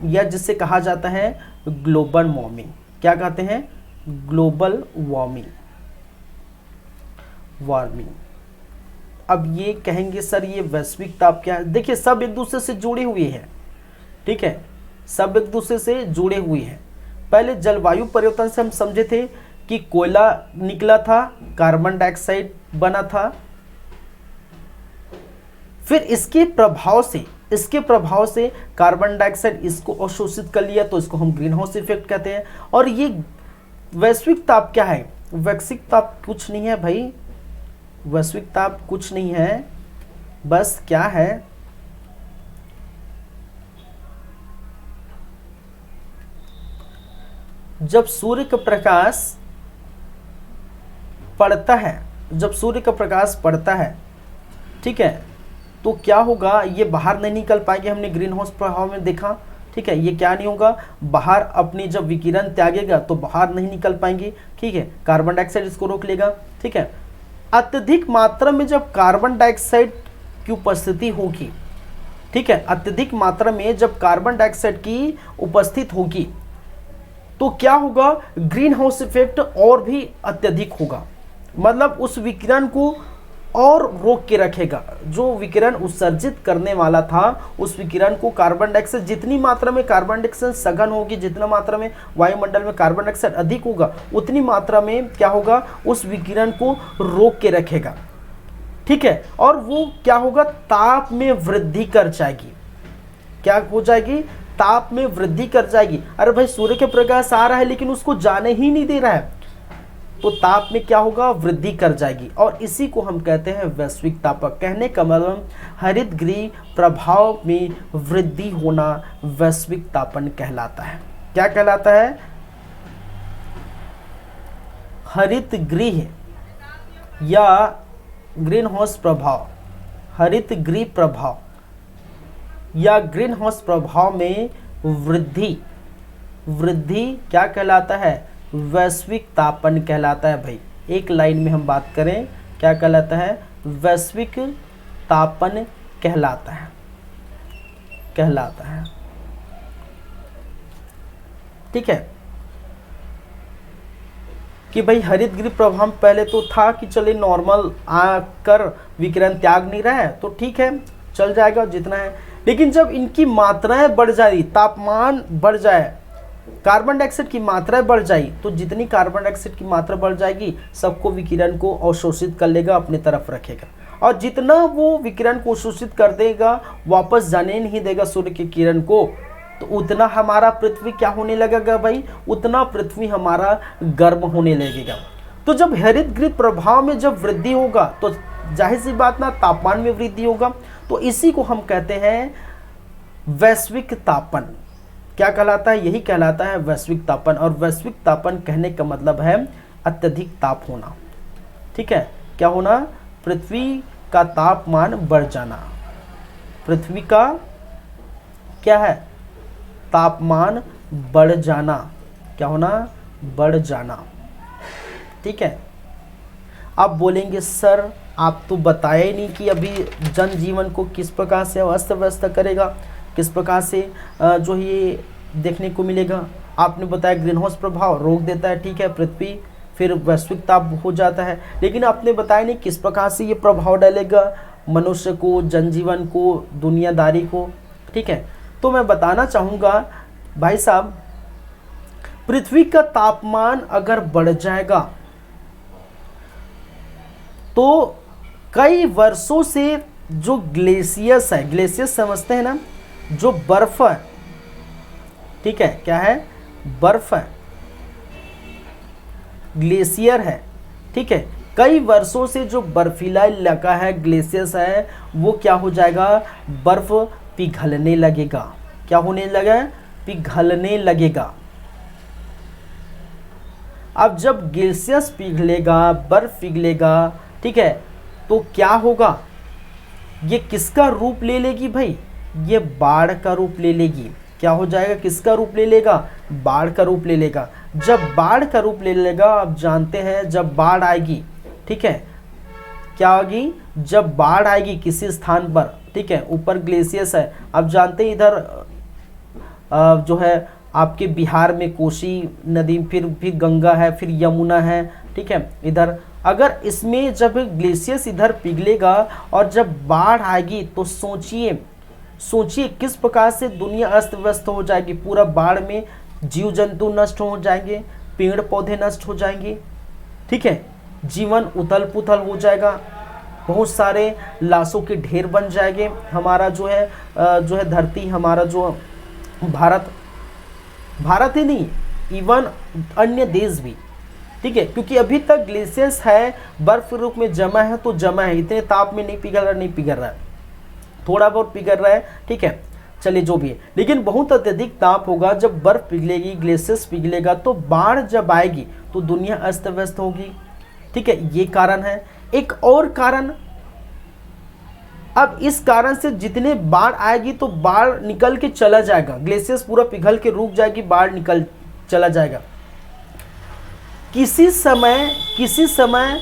या जिसे कहा जाता है ग्लोबल वार्मिंग। क्या कहते हैं? Global warming. अब ये कहेंगे सर ये वैश्विक ताप क्या है? देखिए सब एक दूसरे से जुड़े हुए हैं, ठीक है, सब एक दूसरे से जुड़े हुए हैं। पहले जलवायु परिवर्तन से हम समझे थे कि कोयला निकला था, कार्बन डाइऑक्साइड बना था, फिर इसके प्रभाव से कार्बन डाइऑक्साइड इसको अवशोषित कर लिया, तो इसको हम ग्रीन हाउस इफेक्ट कहते हैं। और ये वैश्विक ताप क्या है? वैश्विक ताप कुछ नहीं है भाई, वैश्विक ताप कुछ नहीं है, बस क्या है, जब सूर्य का प्रकाश पड़ता है, ठीक है, तो क्या होगा, ये बाहर नहीं निकल पाएंगे, हमने ग्रीन हाउस प्रभाव में देखा, ठीक है। ये क्या नहीं होगा, बाहर अपनी जब विकिरण त्यागेगा तो बाहर नहीं निकल पाएंगे, ठीक है, कार्बन डाइऑक्साइड इसको रोक लेगा, ठीक है। अत्यधिक मात्रा में जब कार्बन डाइऑक्साइड की उपस्थिति होगी, ठीक है, अत्यधिक मात्रा में जब कार्बन डाइऑक्साइड की उपस्थित होगी तो क्या होगा, ग्रीन हाउस इफेक्ट और भी अत्यधिक होगा, मतलब उस विकिरण को और रोक के रखेगा। जो विकिरण उत्सर्जित करने वाला था उस विकिरण को कार्बन डाइऑक्साइड, जितनी मात्रा में कार्बन डाइऑक्साइड सघन होगी, जितना मात्रा में वायुमंडल में कार्बन डाइऑक्साइड अधिक होगा, उतनी मात्रा में क्या होगा, उस विकिरण को रोक के रखेगा, ठीक है। और वो क्या होगा, ताप में वृद्धि कर जाएगी। क्या हो जाएगी? ताप में वृद्धि कर जाएगी। अरे भाई सूर्य के प्रकाश आ रहा है लेकिन उसको जाने ही नहीं दे रहा है, तो ताप में क्या होगा, वृद्धि कर जाएगी, और इसी को हम कहते हैं वैश्विक तापक। कहने का मतलब हरित गृह प्रभाव में वृद्धि होना वैश्विक तापन कहलाता है। क्या कहलाता है? हरित गृह या ग्रीन हाउस प्रभाव, हरित गृह प्रभाव या ग्रीन हाउस प्रभाव में वृद्धि वृद्धि क्या कहलाता है? वैश्विक तापन कहलाता है भाई। एक लाइन में हम बात करें, क्या कहलाता है? वैश्विक तापन कहलाता है, ठीक है। कि भाई हरित गृह प्रभाव पहले तो था कि चले नॉर्मल आकर विकिरण त्याग नहीं रहा है तो ठीक है, चल जाएगा जितना है। लेकिन जब इनकी मात्राएं बढ़ जाएगी, तापमान बढ़ जाए, कार्बन डाइऑक्साइड की मात्रा बढ़ जाएगी, तो जितनी कार्बन डाइऑक्साइड की मात्रा बढ़ जाएगी सबको विकिरण को अवशोषित कर लेगा, अपनी तरफ रखेगा। और जितना वो विकिरण को अवशोषित कर देगा, वापस जाने नहीं देगा सूर्य की किरण को, तो उतना हमारा पृथ्वी क्या होने लगेगा भाई? उतना पृथ्वी हमारा गर्म होने लगेगा। तो जब हरित गृह प्रभाव में जब वृद्धि होगा तो जाहिर सी बात ना, तापमान में वृद्धि होगा। तो इसी को हम कहते हैं वैश्विक तापन। क्या कहलाता है? यही कहलाता है वैश्विक तापन। और वैश्विक तापन कहने का मतलब है अत्यधिक ताप होना, ठीक है। क्या होना? पृथ्वी का तापमान बढ़ जाना। पृथ्वी का क्या है? तापमान बढ़ जाना। क्या होना? बढ़ जाना, ठीक है। आप बोलेंगे सर आप तो बताया ही नहीं कि अभी जनजीवन को किस प्रकार से अस्त व्यस्त करेगा, किस प्रकार से जो ये देखने को मिलेगा। आपने बताया ग्रीन हाउस प्रभाव रोक देता है, ठीक है, पृथ्वी, फिर वैश्विक ताप हो जाता है। लेकिन आपने बताया नहीं किस प्रकार से ये प्रभाव डालेगा मनुष्य को, जनजीवन को, दुनियादारी को, ठीक है। तो मैं बताना चाहूँगा भाई साहब, पृथ्वी का तापमान अगर बढ़ जाएगा तो कई वर्षों से जो ग्लेशियर्स है, ग्लेशियर्स समझते हैं ना, जो बर्फ है, ठीक है, क्या है? बर्फ है, ग्लेशियर है, ठीक है। कई वर्षों से जो बर्फीला इलाका है, ग्लेशियर्स है, वो क्या हो जाएगा? बर्फ पिघलने लगेगा। क्या होने लगा? पिघलने लगेगा। अब जब ग्लेशियर्स पिघलेगा, बर्फ पिघलेगा, ठीक है, तो क्या होगा? ये किसका रूप ले लेगी भाई? ये बाढ़ का रूप ले लेगी। क्या हो जाएगा? किसका रूप ले लेगा? बाढ़ का रूप ले लेगा। जब बाढ़ का रूप ले लेगा, आप जानते हैं जब बाढ़ आएगी, ठीक है, क्या होगी? जब बाढ़ आएगी किसी स्थान पर, ठीक है, ऊपर ग्लेशियर्स है, आप जानते हैं इधर जो है आपके बिहार में कोसी नदी, फिर गंगा है, फिर यमुना है, ठीक है। इधर अगर इसमें जब ग्लेशियर्स इधर पिघलेगा और जब बाढ़ आएगी तो सोचिए किस प्रकार से दुनिया अस्त व्यस्त हो जाएगी। पूरा बाढ़ में जीव जंतु नष्ट हो जाएंगे, पेड़ पौधे नष्ट हो जाएंगे, ठीक है, जीवन उथल पुथल हो जाएगा, बहुत सारे लाशों के ढेर बन जाएंगे। हमारा जो है धरती, हमारा जो भारत ही नहीं, इवन अन्य देश भी, ठीक है, क्योंकि अभी तक ग्लेशियर्स है, बर्फ के रूप में जमा है तो जमा है, इतने ताप में नहीं पिघल रहा है, थोड़ा बहुत पिघल रहा है, ठीक है, चलिए जो भी है। लेकिन बहुत अत्यधिक ताप होगा, जब बर्फ पिघलेगी, ग्लेशियर्स पिघलेगा, तो बाढ़ जब आएगी तो दुनिया अस्त व्यस्त होगी, ठीक है, ये कारण है। एक और कारण, अब इस कारण से जितने बाढ़ आएगी तो बाढ़ निकल के चला जाएगा, ग्लेशियर्स पूरा पिघल के रुक जाएगी, बाढ़ निकल चला जाएगा। किसी समय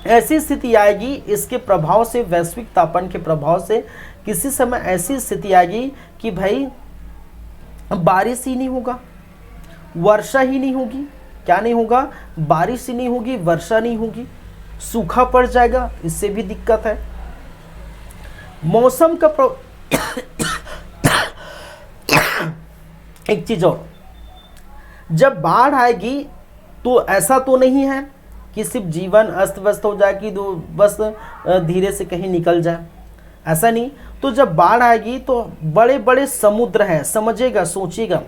ऐसी स्थिति आएगी, इसके प्रभाव से, वैश्विक तापन के प्रभाव से किसी समय ऐसी स्थिति आएगी कि भाई बारिश ही नहीं होगा, वर्षा ही नहीं होगी। क्या नहीं होगा? बारिश ही नहीं होगी, वर्षा नहीं होगी, सूखा पड़ जाएगा, इससे भी दिक्कत है। मौसम का एक चीज और, जब बाढ़ आएगी तो ऐसा तो नहीं है कि सिर्फ जीवन अस्त व्यस्त हो जाए कि तो बस धीरे से कहीं निकल जाए, ऐसा नहीं। तो जब बाढ़ आएगी तो बड़े बड़े समुद्र हैं, समझिएगा, सोचिएगा,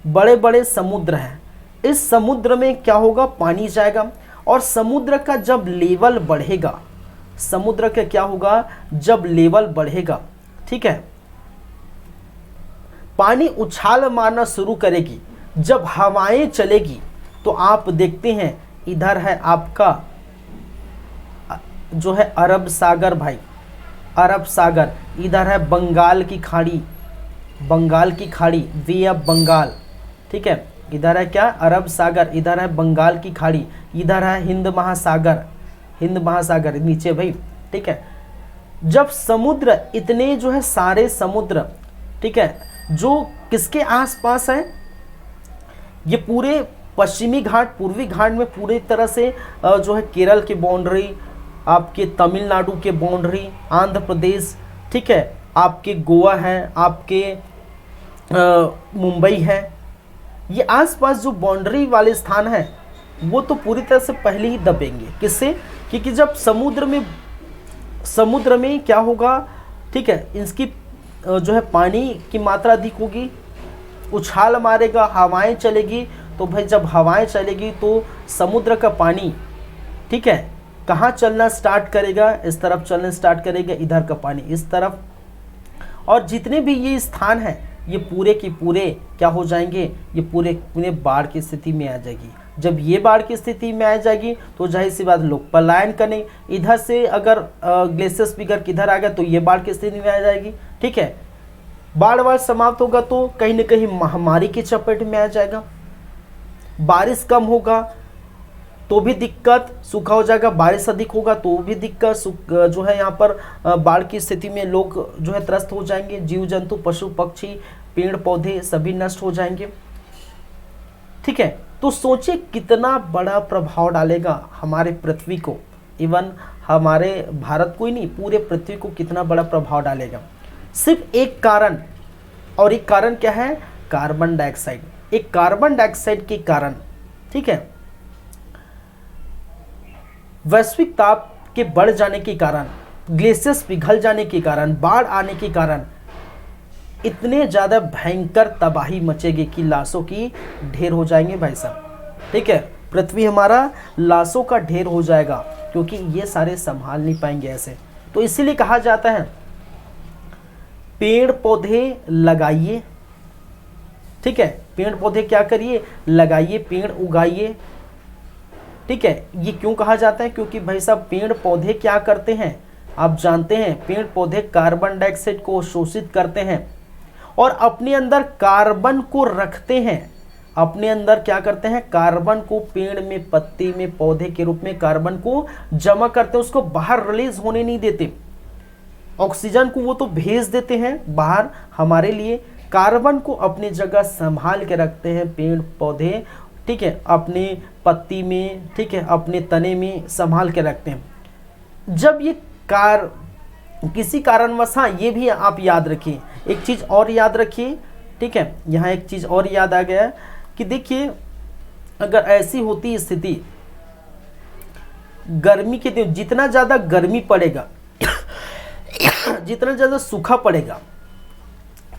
बड़े बड़े समुद्र हैं, इस समुद्र में क्या होगा? पानी जाएगा, और समुद्र का जब लेवल बढ़ेगा, समुद्र का क्या होगा? जब लेवल बढ़ेगा, ठीक है, पानी उछाल मारना शुरू करेगी। जब हवाएं चलेगी तो आप देखते हैं इधर है आपका जो है अरब सागर भाई, अरब सागर, इधर है बंगाल की खाड़ी, वे ऑफ बंगाल, ठीक है, इधर है क्या, अरब सागर, इधर है बंगाल की खाड़ी, इधर है हिंद महासागर, हिंद महासागर नीचे भाई, ठीक है। जब समुद्र इतने जो है सारे समुद्र, ठीक है, जो किसके आसपास है, ये पूरे पश्चिमी घाट पूर्वी घाट में पूरी तरह से जो है केरल की बाउंड्री, आपके तमिलनाडु के बाउंड्री, आंध्र प्रदेश, ठीक है, आपके गोवा है, आपके मुंबई है, ये आसपास जो बाउंड्री वाले स्थान हैं वो तो पूरी तरह से पहले ही दबेंगे। किससे? क्योंकि जब समुद्र में क्या होगा, ठीक है, इसकी जो है पानी की मात्रा अधिक होगी, उछाल मारेगा, हवाएं चलेगी, तो भाई जब हवाएं चलेगी तो समुद्र का पानी, ठीक है, कहाँ चलना स्टार्ट करेगा, इस तरफ चलना स्टार्ट करेगा, इधर का पानी इस तरफ, और जितने भी ये स्थान हैं ये पूरे के पूरे क्या हो जाएंगे, ये पूरे पूरे बाढ़ की स्थिति में आ जाएगी। जब ये बाढ़ की स्थिति में आ जाएगी तो जाहिर सी बात लोग पलायन करें, इधर से अगर ग्लेशियर पिघल किधर आ गया तो ये बाढ़ की स्थिति में आ जाएगी, ठीक है। बाढ़ समाप्त होगा तो कहीं ना कहीं महामारी की चपेट में आ जाएगा, बारिश कम होगा तो भी दिक्कत, सूखा हो जाएगा, बारिश अधिक होगा तो भी दिक्कत, जो है यहाँ पर बाढ़ की स्थिति में लोग जो है त्रस्त हो जाएंगे, जीव जंतु पशु पक्षी पेड़ पौधे सभी नष्ट हो जाएंगे, ठीक है। तो सोचिए कितना बड़ा प्रभाव डालेगा हमारे पृथ्वी को, इवन हमारे भारत को ही नहीं पूरे पृथ्वी को कितना बड़ा प्रभाव डालेगा। सिर्फ एक कारण, और एक कारण क्या है, कार्बन डाइऑक्साइड। एक कार्बन डाइऑक्साइड के कारण, ठीक है, वैश्विक ताप के बढ़ जाने के कारण, ग्लेशियर्स पिघल जाने के कारण, बाढ़ आने के कारण इतने ज़्यादा भयंकर तबाही मचेगी कि लाशों की ढेर हो जाएंगे भाई साहब, ठीक है। पृथ्वी हमारा लाशों का ढेर हो जाएगा क्योंकि ये सारे संभाल नहीं पाएंगे ऐसे। तो इसीलिए कहा जाता है पेड़ पौधे लगाइए, ठीक है, पेड़ पौधे क्या करिए, लगाइए, पेड़ उगाइए, ठीक है। ये क्यों कहा जाता है, क्योंकि भाई साहब पेड़ पौधे क्या करते हैं आप जानते हैं, पेड़ पौधे कार्बन डाइऑक्साइड को शोषित करते हैं और अपने अंदर कार्बन को रखते हैं, अपने अंदर क्या करते हैं, कार्बन को पेड़ में पत्ती में पौधे के रूप में कार्बन को जमा करते हैं, उसको बाहर रिलीज होने नहीं देते। ऑक्सीजन को वो तो भेज देते हैं बाहर हमारे लिए, कार्बन को अपनी जगह संभाल के रखते हैं पेड़ पौधे, ठीक है, अपने पत्ती में, ठीक है, अपने तने में संभाल के रखते हैं। जब ये किसी कारणवश, हाँ ये भी आप याद रखिए, एक चीज़ और याद रखिए, ठीक है, यहाँ एक चीज़ और याद आ गया कि देखिए अगर ऐसी होती स्थिति गर्मी के दिन, जितना ज़्यादा गर्मी पड़ेगा जितना ज़्यादा सूखा पड़ेगा,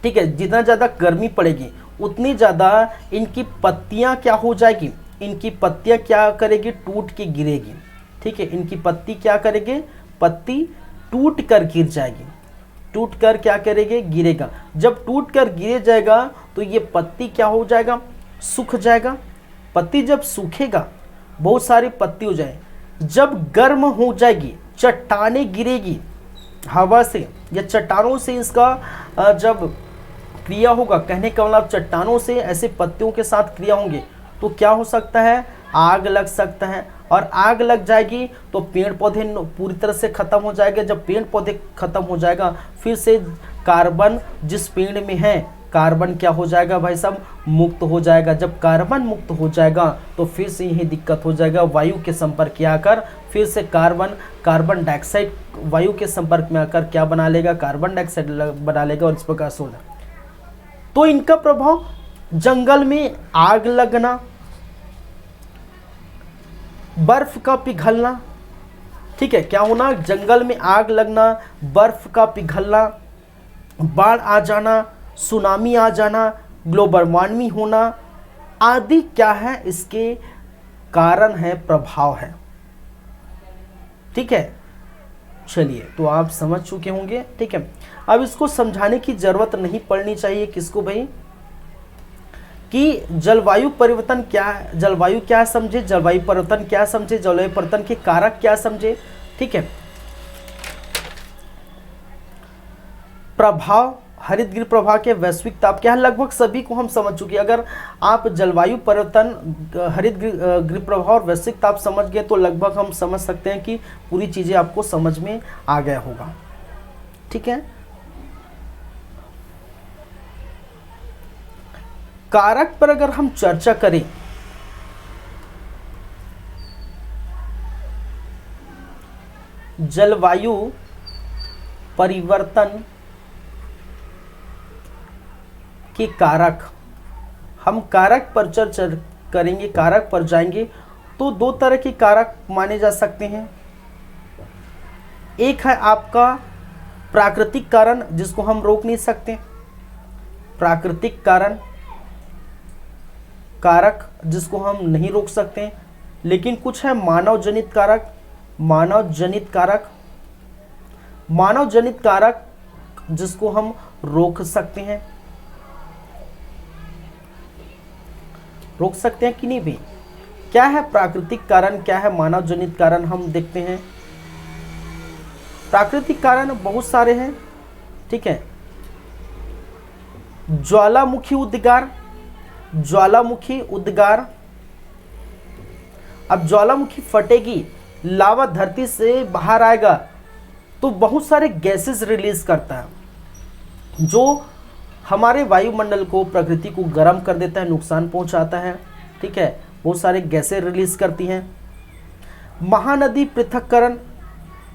ठीक है, जितना ज़्यादा गर्मी पड़ेगी उतनी ज़्यादा इनकी पत्तियाँ क्या हो जाएगी, इनकी पत्तियाँ क्या करेगी, टूट के गिरेगी, ठीक है, इनकी पत्ती क्या करेगी, पत्ती टूट कर गिर जाएगी, टूट कर क्या करेगी, गिरेगा। जब टूट कर गिर जाएगा तो ये पत्ती क्या हो जाएगा, सूख जाएगा। पत्ती जब सूखेगा बहुत सारी पत्ती हो जाए, जब गर्म हो जाएगी, चट्टाने गिरेगी हवा से या चट्टानों से, इसका जब क्रिया होगा, कहने का मतलब चट्टानों से ऐसे पत्तियों के साथ क्रिया होंगे तो क्या हो सकता है, आग लग सकता है, और आग लग जाएगी तो पेड़ पौधे पूरी तरह से खत्म हो जाएंगे। जब पेड़ पौधे खत्म हो जाएगा फिर से कार्बन जिस पेड़ में है, कार्बन क्या हो जाएगा भाई साहब, मुक्त हो जाएगा। जब कार्बन मुक्त हो जाएगा तो फिर से यही दिक्कत हो जाएगा, वायु के संपर्क में आकर फिर से कार्बन डाइऑक्साइड वायु के संपर्क में आकर क्या बना लेगा, कार्बन डाइऑक्साइड बना लेगा और इस प्रकार से होगा। तो इनका प्रभाव जंगल में आग लगना, बर्फ का पिघलना, ठीक है, क्या होना, जंगल में आग लगना, बर्फ का पिघलना, बाढ़ आ जाना, सुनामी आ जाना, ग्लोबल वार्मिंग होना आदि क्या है, इसके कारण है, प्रभाव है, ठीक है। चलिए तो आप समझ चुके होंगे, ठीक है। अब इसको समझाने की जरूरत नहीं पड़नी चाहिए किसको भाई, कि जलवायु परिवर्तन क्या है, जलवायु क्या समझे, जलवायु परिवर्तन क्या समझे, जलवायु परिवर्तन के कारक क्या समझे, ठीक है। प्रभाव हरित गृह प्रभाव के वैश्विक ताप क्या है, लगभग सभी को हम समझ चुके हैं। अगर आप जलवायु परिवर्तन, हरित गृह प्रभाव और वैश्विक ताप समझ गए तो लगभग हम समझ सकते हैं कि पूरी चीज़ें आपको समझ में आ गया होगा। ठीक है, कारक पर अगर हम चर्चा करें, जलवायु परिवर्तन के कारक, हम कारक पर चर्चा करेंगे, कारक पर जाएंगे तो दो तरह के कारक माने जा सकते हैं। एक है आपका प्राकृतिक कारण जिसको हम रोक नहीं सकते, प्राकृतिक कारण, कारक जिसको हम नहीं रोक सकते, लेकिन कुछ है मानव जनित कारक, मानव जनित कारक, मानव जनित कारक जिसको हम रोक सकते हैं, रोक सकते हैं कि नहीं भी। क्या है प्राकृतिक कारण, क्या है मानव जनित कारण, हम देखते हैं। प्राकृतिक कारण बहुत सारे हैं, ठीक है। ज्वालामुखी उद्गार, ज्वालामुखी उद्गार, अब ज्वालामुखी फटेगी, लावा धरती से बाहर आएगा तो बहुत सारे गैसेस रिलीज करता है जो हमारे वायुमंडल को, प्रकृति को गर्म कर देता है, नुकसान पहुंचाता है। ठीक है, बहुत सारे गैसें रिलीज करती हैं। महानदी पृथक्करण,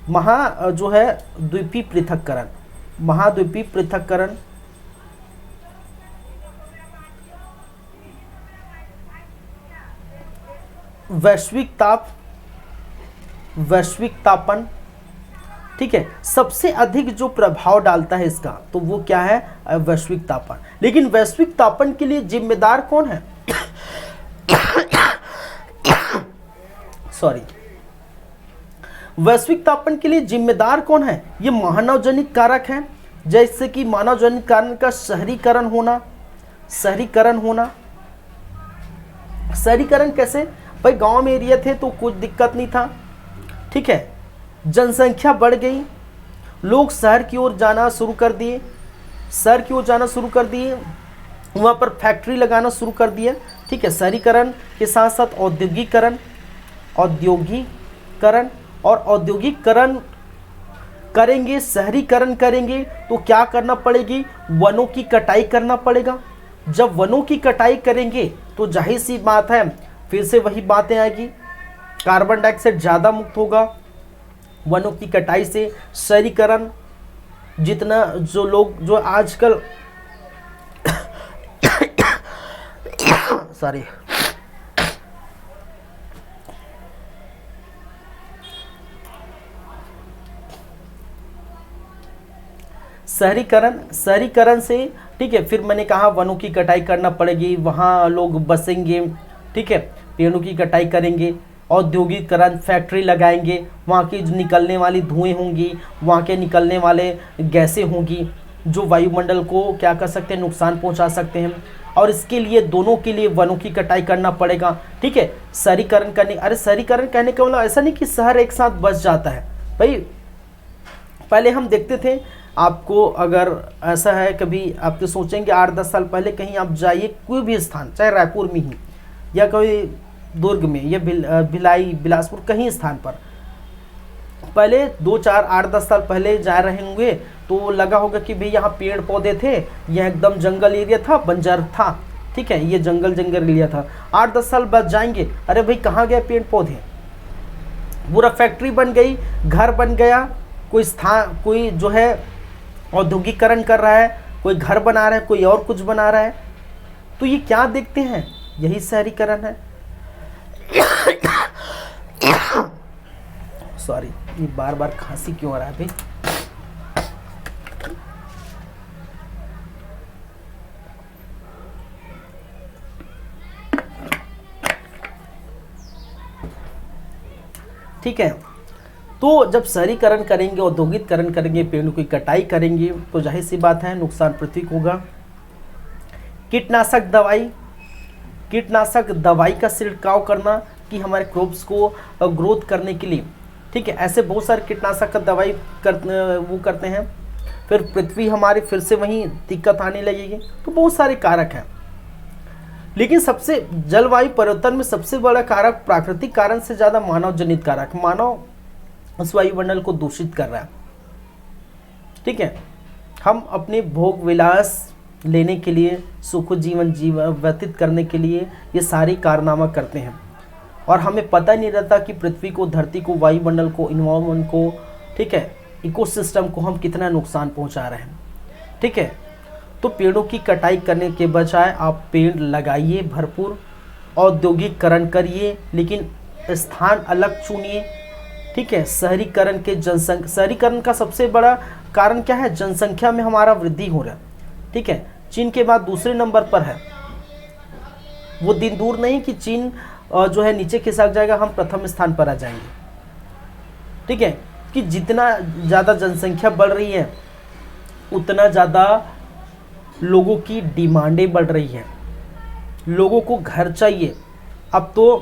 जो है द्वीपीय पृथक्करण, महाद्वीपीय पृथक्करण, वैश्विक ताप, वैश्विक तापन। ठीक है, सबसे अधिक जो प्रभाव डालता है इसका तो वो क्या है, वैश्विक तापन। लेकिन वैश्विक तापन के लिए जिम्मेदार कौन है? सॉरी, वैश्विक तापन के लिए जिम्मेदार कौन है? ये मानव जनित कारक हैं, जैसे कि मानव जनित कारण का शहरीकरण होना, शहरीकरण होना। शहरीकरण कैसे? भाई गांव में एरिया थे तो कुछ दिक्कत नहीं था, ठीक है, जनसंख्या बढ़ गई, लोग शहर की ओर जाना शुरू कर दिए, शहर की ओर जाना शुरू कर दिए, वहाँ पर फैक्ट्री लगाना शुरू कर दिया। ठीक है, शहरीकरण के साथ साथ औद्योगिकरण, औद्योगिकरण और औद्योगिकरण करेंगे, शहरीकरण करेंगे तो क्या करना पड़ेगी? वनों की कटाई करना पड़ेगा। जब वनों की कटाई करेंगे तो जाहिर सी बात है फिर से वही बातें आएगी, कार्बन डाइऑक्साइड ज़्यादा मुक्त होगा वनों की कटाई से। शहरीकरण जितना, जो लोग जो आजकल सॉरी, शहरीकरण से, ठीक है, फिर मैंने कहा वनों की कटाई करना पड़ेगी, वहाँ लोग बसेंगे, ठीक है, पेड़ों की कटाई करेंगे, औद्योगिकरण, फैक्ट्री लगाएंगे, वहाँ की निकलने वाली धुएं होंगी, वहाँ के निकलने वाले गैसें होंगी जो वायुमंडल को क्या कर सकते हैं, नुकसान पहुँचा सकते हैं। और इसके लिए दोनों के लिए वनों की कटाई करना पड़ेगा। ठीक है, शहरीकरण करने, अरे शहरीकरण कहने का मतलब ऐसा नहीं कि शहर एक साथ बस जाता है भाई। पहले हम देखते थे, आपको अगर ऐसा है कभी आप सोचेंगे 8-10 साल पहले कहीं आप जाइए कोई भी स्थान, चाहे रायपुर में ही या कोई दुर्ग में या भिलाई, बिलासपुर, कहीं स्थान पर, पहले 2-4-8-10 साल पहले जा रहे होंगे तो लगा होगा कि भाई यहाँ पेड़ पौधे थे, यह एकदम जंगल एरिया था, बंजर था। ठीक है, ये जंगल एरिया था। 8-10 साल बाद जाएंगे, अरे भाई कहाँ गए पेड़ पौधे, पूरा फैक्ट्री बन गई, घर बन गया, कोई स्थान, कोई जो है औद्योगिकरण कर रहा है, कोई घर बना रहा है, कोई और कुछ बना रहा है। तो ये क्या देखते हैं, यही शहरीकरण है। सॉरी, ये बार बार खांसी क्यों आ रहा है भाई? ठीक है, तो जब शहरीकरण करेंगे, औद्योगिकरण करेंगे, पेड़ों की कटाई करेंगे तो जाहिर सी बात है नुकसान पृथ्वी को होगा। कीटनाशक दवाई का छिड़काव करना कि हमारे क्रॉप्स को ग्रोथ करने के लिए। ठीक है, ऐसे बहुत सारे कीटनाशक का दवाई करते हैं। फिर पृथ्वी हमारी फिर से वहीं दिक्कत आने लगेगी। तो बहुत सारे कारक हैं, लेकिन सबसे जलवायु परिवर्तन में सबसे बड़ा कारक प्राकृतिक कारण से ज़्यादा मानव जनित कारक, मानव उस वायुमंडल को दूषित कर रहा है। ठीक है, हम अपने भोग विलास लेने के लिए, सुख जीवन व्यतीत करने के लिए ये सारी कारनामा करते हैं, और हमें पता नहीं रहता कि पृथ्वी को, धरती को, वायुमंडल को, इन्वायरमेंट को, ठीक है, इकोसिस्टम को हम कितना नुकसान पहुंचा रहे हैं। ठीक है, तो पेड़ों की कटाई करने के बजाय आप पेड़ लगाइए भरपूर, औद्योगिकरण करिए, लेकिन स्थान अलग चुनिए। ठीक है, शहरीकरण के शहरीकरण का सबसे बड़ा कारण क्या है? जनसंख्या में हमारा वृद्धि हो रहा है। ठीक है, चीन के बाद दूसरे नंबर पर है। वो दिन दूर नहीं कि चीन जो है नीचे खिसक जाएगा, हम प्रथम स्थान पर आ जाएंगे। ठीक है, कि जितना ज़्यादा जनसंख्या बढ़ रही है उतना ज़्यादा लोगों की डिमांडें बढ़ रही हैं, लोगों को घर चाहिए। अब तो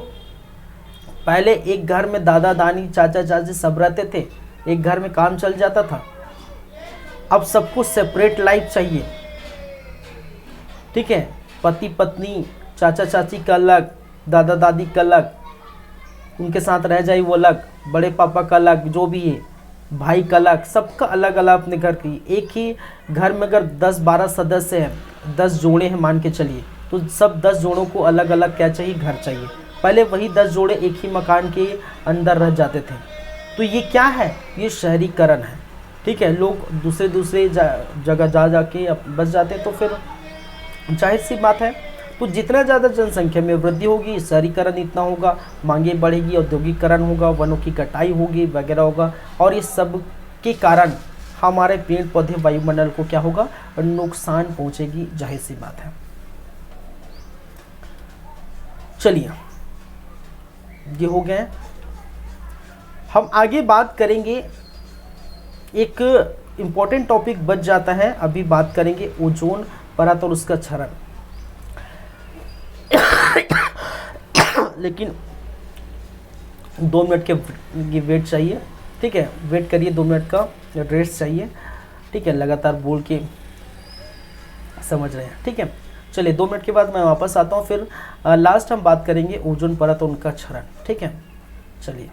पहले एक घर में दादा दादी चाचा चाची सब रहते थे, एक घर में काम चल जाता था। अब सबको सेपरेट लाइफ चाहिए। ठीक है, पति पत्नी, चाचा चाची का अलग, दादा दादी का अलग, उनके साथ रह जाए वो अलग, बड़े पापा का अलग, जो भी है भाई का अलग, सबका अलग अलग अपने घर की। एक ही घर में अगर 10-12 सदस्य हैं, 10 जोड़े हैं मान के चलिए, तो सब 10 जोड़ों को अलग अलग क्या चाहिए? घर चाहिए। पहले वही 10 जोड़े एक ही मकान के अंदर रह जाते थे। तो ये क्या है? ये शहरीकरण है। ठीक है, लोग दूसरे दूसरे जगह जा जाके बस जाते, तो फिर जाहिर सी बात है, तो जितना ज़्यादा जनसंख्या में वृद्धि होगी, शहरीकरण इतना होगा, मांगे बढ़ेगी, औद्योगिकरण होगा, वनों की कटाई होगी वगैरह होगा, और ये सब के कारण हमारे पेड़ पौधे, वायुमंडल को क्या होगा? नुकसान पहुंचेगी, जाहिर सी बात है। चलिए, ये हो गए। हम आगे बात करेंगे, एक इम्पॉर्टेंट टॉपिक बच जाता है, अभी बात करेंगे ओजोन परत और उसका क्षरण। लेकिन 2 मिनट के वेट चाहिए। ठीक है, वेट करिए, 2 मिनट का रेस्ट चाहिए। ठीक है, लगातार बोल के समझ रहे हैं। ठीक है, चलिए 2 मिनट के बाद मैं वापस आता हूँ, फिर लास्ट हम बात करेंगे ओजोन परत और उनका क्षरण। ठीक है, चलिए।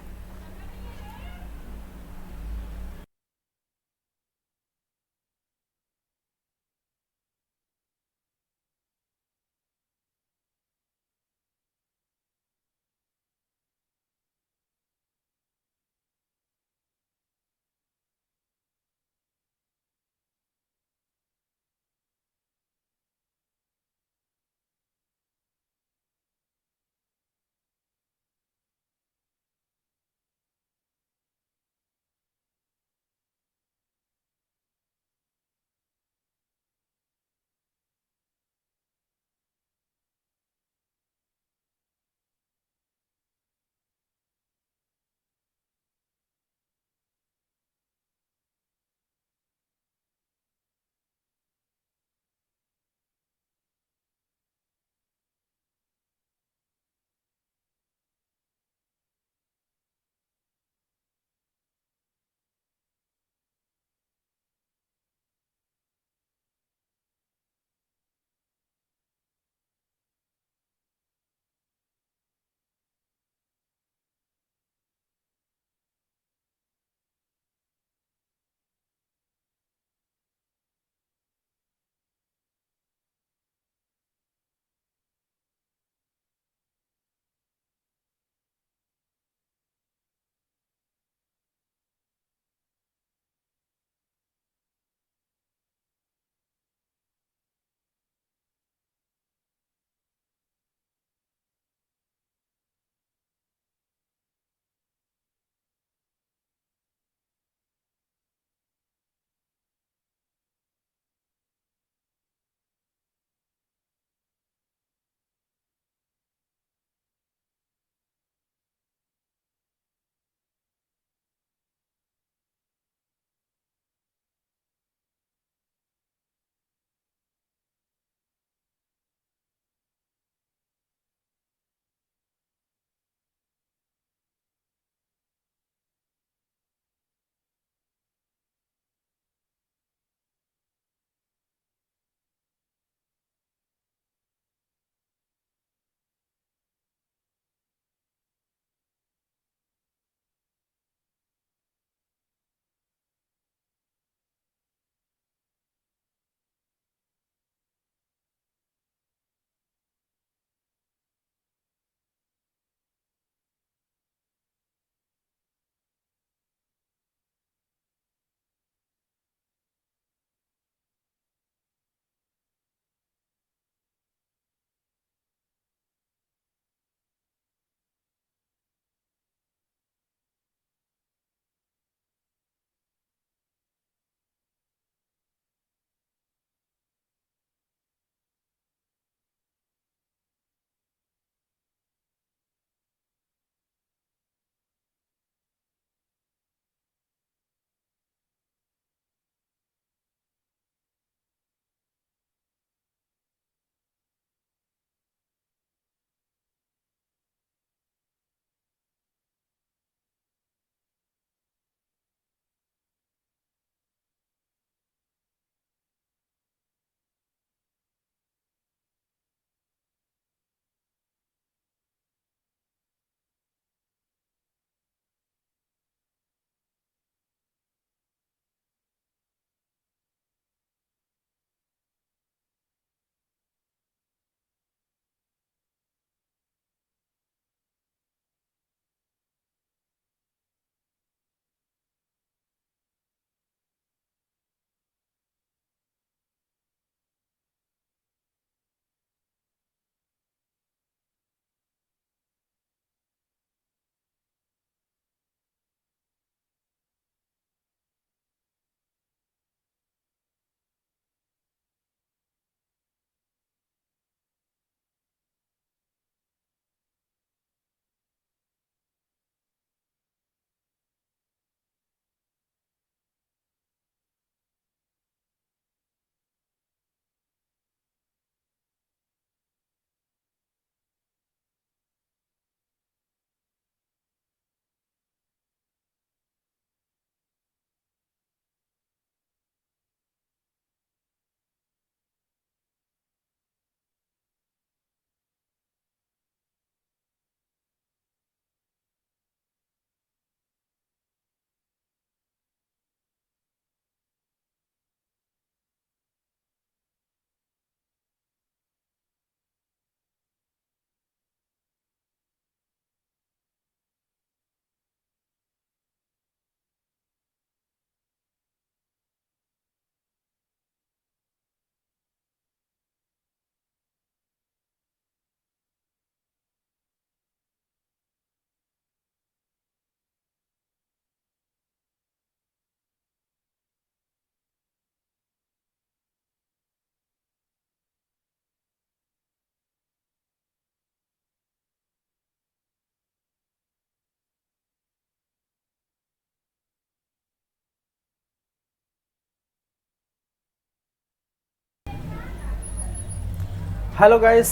हेलो गाइस,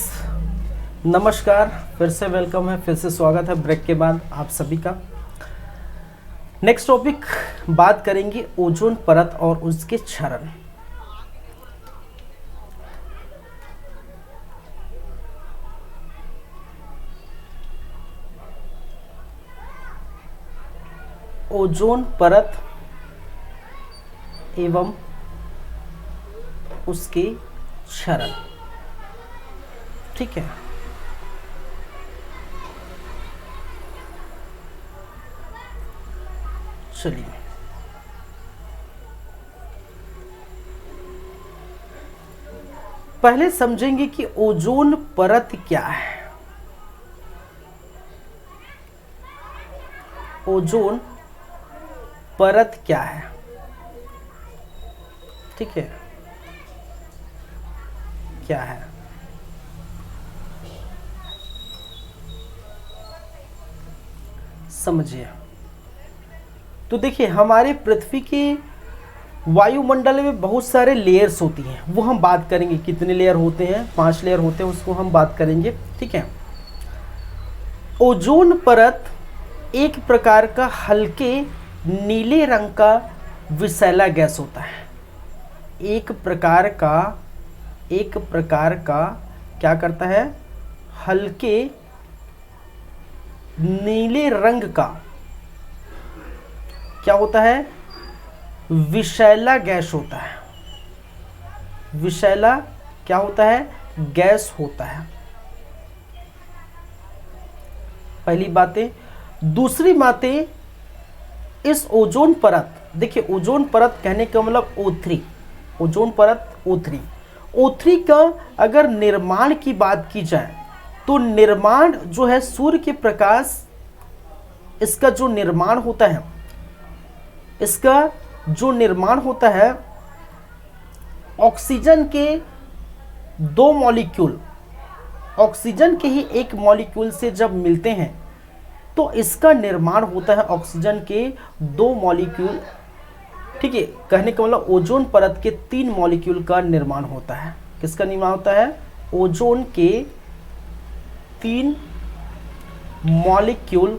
नमस्कार, फिर से वेलकम है, फिर से स्वागत है ब्रेक के बाद आप सभी का। नेक्स्ट टॉपिक बात करेंगे ओजोन परत और उसके क्षरण। ओजोन परत एवं उसके क्षरण। ठीक है, चलिए पहले समझेंगे कि ओजोन परत क्या है। ओजोन परत क्या है, ठीक है, क्या है। समझिए, तो देखिए हमारे पृथ्वी के वायुमंडल में बहुत सारे लेयर्स होती हैं, वो हम बात करेंगे कितने लेयर होते हैं, 5 लेयर होते हैं, उसको हम बात करेंगे। ठीक है, ओजोन परत एक प्रकार का हल्के नीले रंग का विषैला गैस होता है। एक प्रकार का क्या करता है, हल्के नीले रंग का क्या होता है, विषैला गैस होता है। विषैला क्या होता है, गैस होता है। पहली बातें। दूसरी बातें, इस ओजोन परत, देखिए ओजोन परत कहने का मतलब O3, ओजोन परत O3। O3 का अगर निर्माण की बात की जाए तो निर्माण जो है सूर्य के प्रकाश, इसका जो निर्माण होता है, इसका जो निर्माण होता है ऑक्सीजन के 2 मॉलिक्यूल, ऑक्सीजन के ही एक मॉलिक्यूल से जब मिलते हैं तो इसका निर्माण होता है ऑक्सीजन के 2 मॉलिक्यूल। ठीक है, कहने का मतलब ओजोन परत के 3 मॉलिक्यूल का निर्माण होता है। किसका निर्माण होता है, ओजोन के 3 मॉलिक्यूल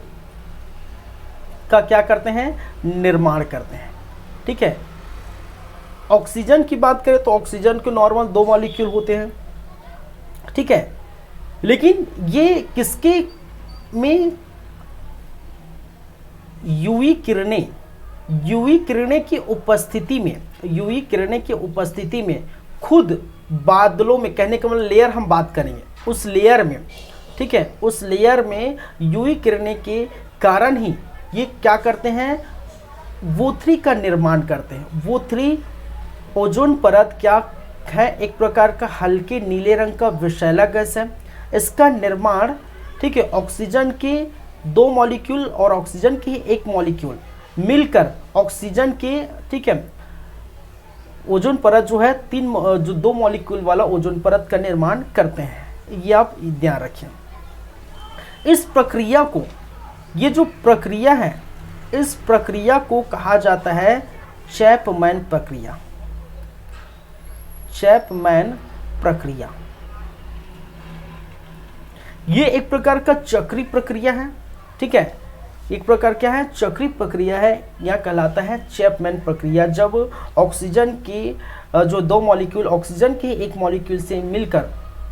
का क्या करते हैं, निर्माण करते हैं। ठीक है, ऑक्सीजन की बात करें तो ऑक्सीजन के नॉर्मल 2 मॉलिक्यूल होते हैं। ठीक है, लेकिन ये किसके में, यूवी किरणें की उपस्थिति में, यूवी किरणें की उपस्थिति में खुद बादलों में, कहने का मतलब लेयर हम बात करेंगे उस लेयर में। ठीक है, उस लेयर में यूवी किरणें के कारण ही ये क्या करते हैं, O3 का निर्माण करते हैं। O3 ओजोन परत क्या है, एक प्रकार का हल्के नीले रंग का विषैला गैस है। इसका निर्माण, ठीक है, ऑक्सीजन के 2 मॉलिक्यूल और ऑक्सीजन के एक मॉलिक्यूल मिलकर ऑक्सीजन के, ठीक है, ओजोन परत जो है 2 मॉलिक्यूल वाला ओजोन परत का निर्माण करते हैं। ये आप ध्यान रखें। इस प्रक्रिया को, ये जो प्रक्रिया है, इस प्रक्रिया को कहा जाता है चैपमैन प्रक्रिया। चैपमैन प्रक्रिया ये एक प्रकार का चक्रीय प्रक्रिया है। ठीक है, एक प्रकार क्या है, चक्रीय प्रक्रिया है, यह कहलाता है चैपमैन प्रक्रिया। जब ऑक्सीजन की जो 2 मॉलिक्यूल ऑक्सीजन के एक मॉलिक्यूल से मिलकर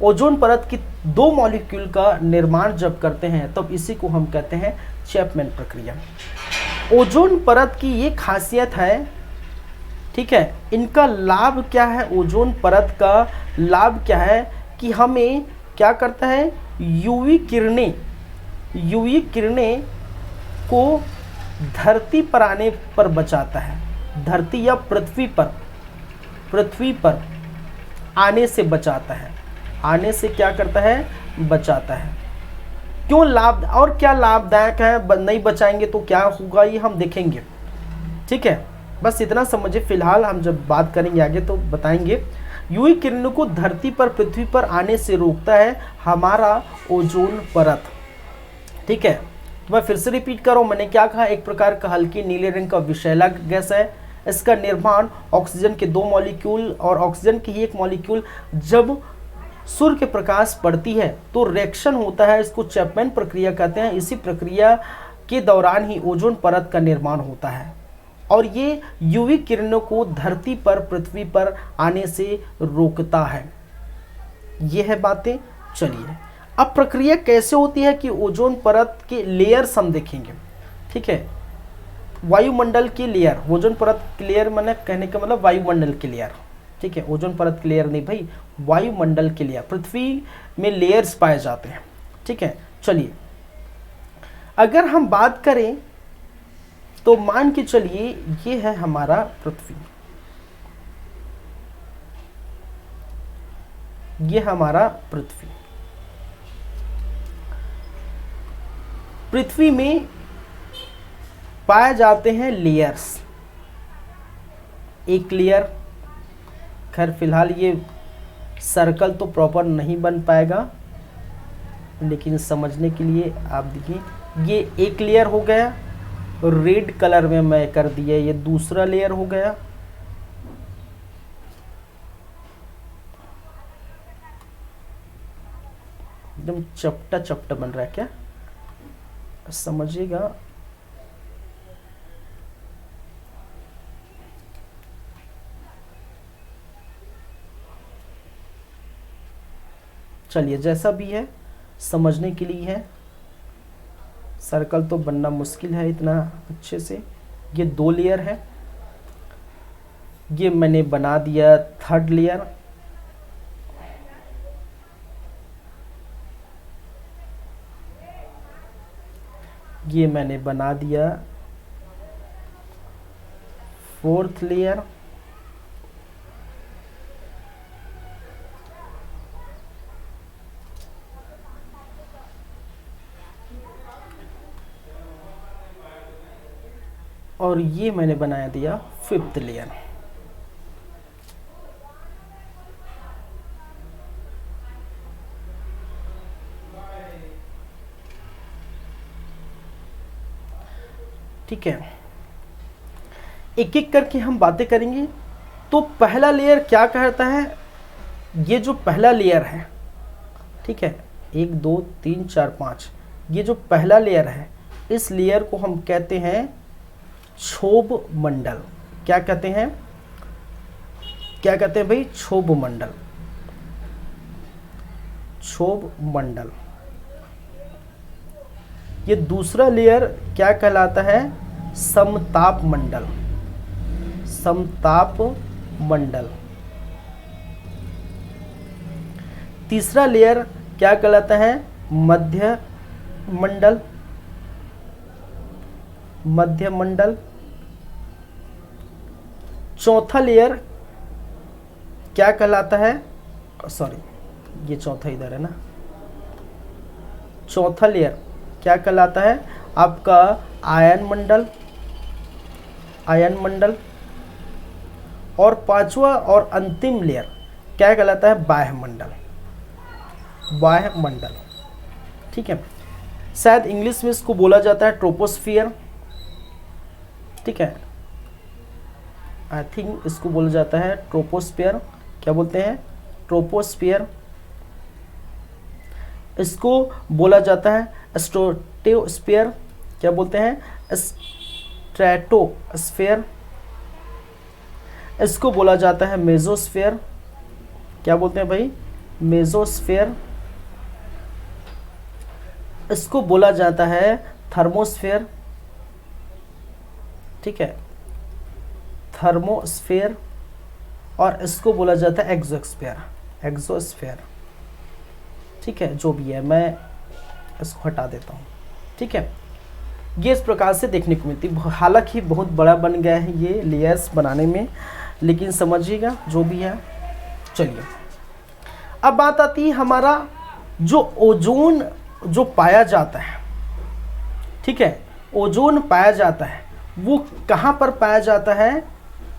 ओजोन परत की 2 मॉलिक्यूल का निर्माण जब करते हैं तब इसी को हम कहते हैं चैपमैन प्रक्रिया। ओजोन परत की ये खासियत है, ठीक है, इनका लाभ क्या है, ओजोन परत का लाभ क्या है कि हमें क्या करता है, यूवी किरणें को धरती पर आने पर बचाता है। धरती या पृथ्वी पर आने से बचाता है। आने से क्या करता है, बचाता है। क्यों लाभ, और क्या लाभदायक है, नहीं बचाएंगे तो क्या होगा ये हम देखेंगे। ठीक है, बस इतना समझिए, फिलहाल हम जब बात करेंगे आगे तो बताएंगे। यूवी किरणों को धरती पर, पृथ्वी पर आने से रोकता है हमारा ओजोन परत। ठीक है, तो मैं फिर से रिपीट कर रहा हूँ, मैंने क्या कहा, एक प्रकार का हल्की नीले रंग का विषैला गैस है। इसका निर्माण ऑक्सीजन के 2 मॉलिक्यूल और ऑक्सीजन के ही एक मॉलिक्यूल जब सूर्य के प्रकाश पड़ती है तो रिएक्शन होता है, इसको चैपमैन प्रक्रिया कहते हैं। इसी प्रक्रिया के दौरान ही ओजोन परत का निर्माण होता है और ये यूवी किरणों को धरती पर, पृथ्वी पर आने से रोकता है। ये है बातें। चलिए अब प्रक्रिया कैसे होती है कि ओजोन परत के लेयर्स हम देखेंगे। ठीक है, वायुमंडल की लेयर, ओजोन परत की लेयर मैंने कहने का मतलब वायुमंडल की लेयर। ठीक है, ओजोन परत की लेयर नहीं भाई, वायुमंडल की लेयर। पृथ्वी में लेयर्स पाए जाते हैं। ठीक है, चलिए अगर हम बात करें तो मान के चलिए ये है हमारा पृथ्वी, ये हमारा पृथ्वी। पृथ्वी में पाए जाते हैं लेयर्स। एक लेयर, खैर फिलहाल ये सर्कल तो प्रॉपर नहीं बन पाएगा, लेकिन समझने के लिए आप देखिए, ये एक लेयर हो गया, रेड कलर में मैं कर दिया, ये दूसरा लेयर हो गया। एकदम चपटा चपटा बन रहा है क्या, समझिएगा। चलिए जैसा भी है समझने के लिए है, सर्कल तो बनना मुश्किल है इतना अच्छे से। ये दो लेयर है, ये मैंने बना दिया थर्ड लेयर। ये मैंने बना दिया फोर्थ लेयर। और ये मैंने बना दिया फिफ्थ लेयर। ठीक है, एक एक करके हम बातें करेंगे। तो पहला लेयर क्या कहता है, ये जो पहला लेयर है, ठीक है, 1 2 3 4 5, ये जो पहला लेयर है, इस लेयर को हम कहते हैं क्षोभ मंडल। क्या कहते हैं, क्या कहते हैं भाई, क्षोभ मंडल, क्षोभ मंडल। ये दूसरा लेयर क्या कहलाता है, समताप मंडल, समताप मंडल। तीसरा लेयर क्या कहलाता है, मध्य मंडल, मध्य मंडल। चौथा लेयर क्या कहलाता है, सॉरी ये चौथा इधर है ना, चौथा लेयर क्या कहलाता है आपका आयन मंडल, आयन मंडल। और पांचवा और अंतिम लेयर क्या कहलाता है, बाह्य मंडल, बाह्य मंडल। ठीक है, शायद इंग्लिश में इसको बोला जाता है ट्रोपोस्फियर। ठीक है, आई थिंक इसको बोला जाता है ट्रोपोस्फियर। क्या बोलते हैं, ट्रोपोस्फियर। इसको बोला जाता है स्ट्रेटोस्फियर। क्या बोलते हैं, स्ट्रेटोस्फियर। इसको बोला जाता है मेसोस्फियर। क्या बोलते हैं भाई, मेसोस्फियर। इसको बोला जाता है थर्मोस्फियर। ठीक है, थर्मोस्फियर। और इसको बोला जाता है एक्सोस्फियर, एक्सोस्फियर। ठीक है, जो भी है मैं इसको हटा देता हूँ। ठीक है, ये इस प्रकार से देखने को मिलती है। हालांकि बहुत बड़ा बन गया है ये लेयर्स बनाने में, लेकिन समझिएगा जो भी है। चलिए अब बात आती है हमारा जो ओजोन जो पाया जाता है। ठीक है, ओजोन पाया जाता है वो कहाँ पर पाया जाता है,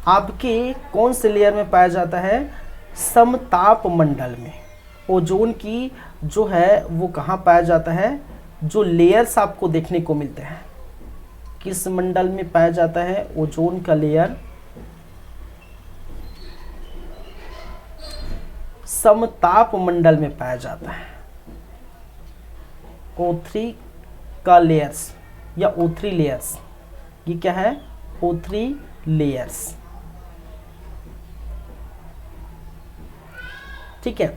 आपके कौन से लेयर में पाया जाता है, समताप मंडल में। ओजोन की जो है वो कहाँ पाया जाता है, जो लेयर्स आपको देखने को मिलते हैं, किस मंडल में पाया जाता है ओजोन का लेयर, समताप मंडल में पाया जाता है। O3 का लेयर्स या O3 लेयर्स, ये क्या है? O3 layers. ठीक है,